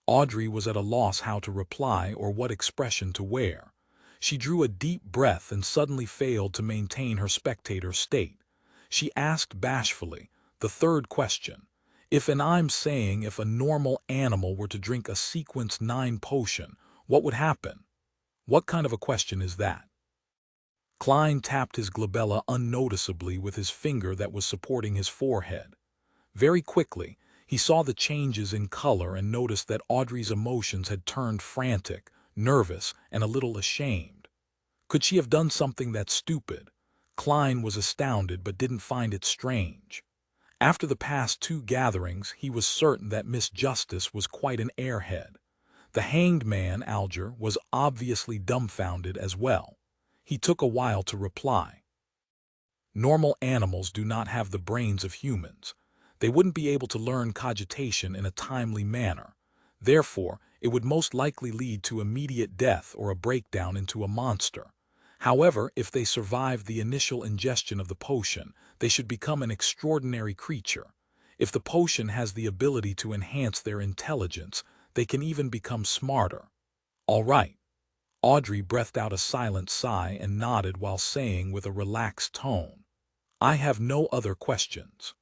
Speaker 1: Audrey was at a loss how to reply or what expression to wear. She drew a deep breath and suddenly failed to maintain her spectator state. She asked bashfully, the third question, if a normal animal were to drink a sequence 9 potion, what would happen? What kind of a question is that? Klein tapped his glabella unnoticeably with his finger that was supporting his forehead. Very quickly, he saw the changes in color and noticed that Audrey's emotions had turned frantic, nervous, and a little ashamed. Could she have done something that stupid? Klein was astounded but didn't find it strange. After the past 2 gatherings, he was certain that Miss Justice was quite an airhead. The hanged man, Alger, was obviously dumbfounded as well. He took a while to reply. "Normal animals do not have the brains of humans. They wouldn't be able to learn cogitation in a timely manner. Therefore, it would most likely lead to immediate death or a breakdown into a monster. However, if they survive the initial ingestion of the potion, they should become an extraordinary creature. If the potion has the ability to enhance their intelligence, they can even become smarter." "All right." Audrey breathed out a silent sigh and nodded while saying with a relaxed tone, "I have no other questions."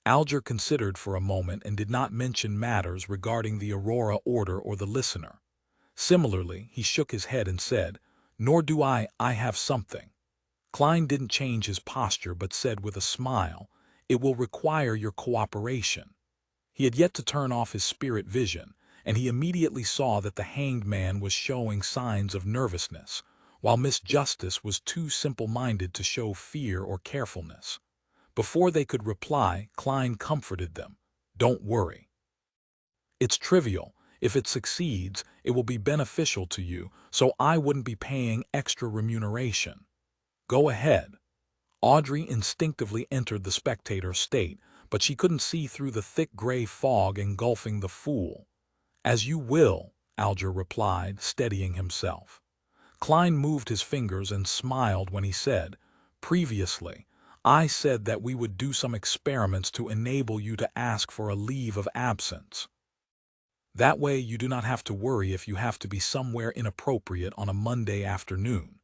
Speaker 1: Alger considered for a moment and did not mention matters regarding the Aurora Order or the listener. Similarly, he shook his head and said, "Nor do I have something." Klein didn't change his posture but said with a smile, "It will require your cooperation." He had yet to turn off his spirit vision, and he immediately saw that the hanged man was showing signs of nervousness, while Miss Justice was too simple-minded to show fear or carefulness. Before they could reply, Klein comforted them. "Don't worry. It's trivial. If it succeeds, it will be beneficial to you, so I wouldn't be paying extra remuneration. Go ahead." Audrey instinctively entered the spectator state, but she couldn't see through the thick gray fog engulfing the fool. "As you will," Alger replied, steadying himself. Klein moved his fingers and smiled when he said, "Previously, I said that we would do some experiments to enable you to ask for a leave of absence. That way you do not have to worry if you have to be somewhere inappropriate on a Monday afternoon.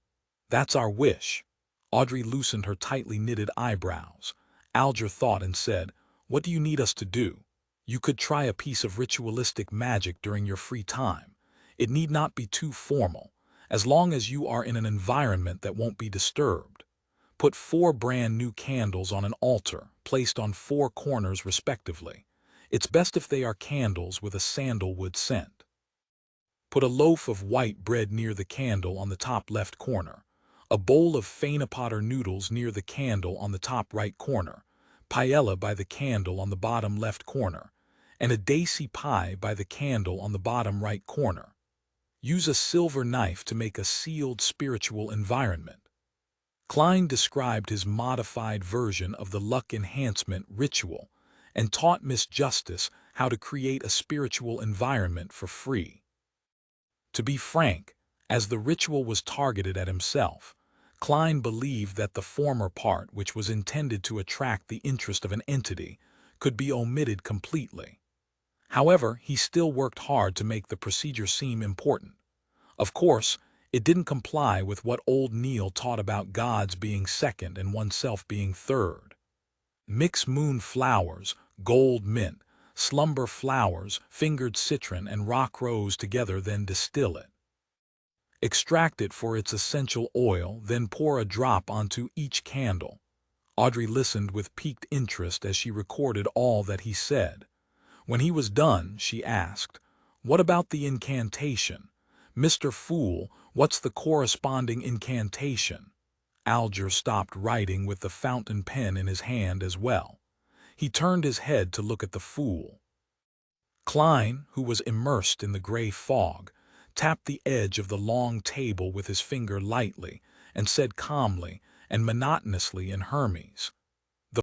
Speaker 1: That's our wish." Audrey loosened her tightly knitted eyebrows. Alger thought and said, "What do you need us to do?" "You could try a piece of ritualistic magic during your free time. It need not be too formal, as long as you are in an environment that won't be disturbed. Put 4 brand new candles on an altar, placed on 4 corners respectively. It's best if they are candles with a sandalwood scent. Put a loaf of white bread near the candle on the top left corner, a bowl of Fainapotter noodles near the candle on the top right corner, paella by the candle on the bottom left corner, and a daisy pie by the candle on the bottom right corner. Use a silver knife to make a sealed spiritual environment." Klein described his modified version of the luck enhancement ritual and taught Miss Justice how to create a spiritual environment for free. To be frank, as the ritual was targeted at himself, Klein believed that the former part, which was intended to attract the interest of an entity, could be omitted completely. However, he still worked hard to make the procedure seem important. Of course, it didn't comply with what old Neil taught about gods being second and oneself being third. Mix moon flowers, gold mint, Slumber flowers, fingered citron and rock rose together, then distill it. Extract it for its essential oil, then pour a drop onto each candle. Audrey listened with piqued interest as she recorded all that he said. When he was done, she asked, "What about the incantation? Mr. Fool, what's the corresponding incantation?" Alger stopped writing with the fountain pen in his hand as well. He turned his head to look at the fool. Klein, who was immersed in the gray fog, tapped the edge of the long table with his finger lightly and said calmly and monotonously in Hermes,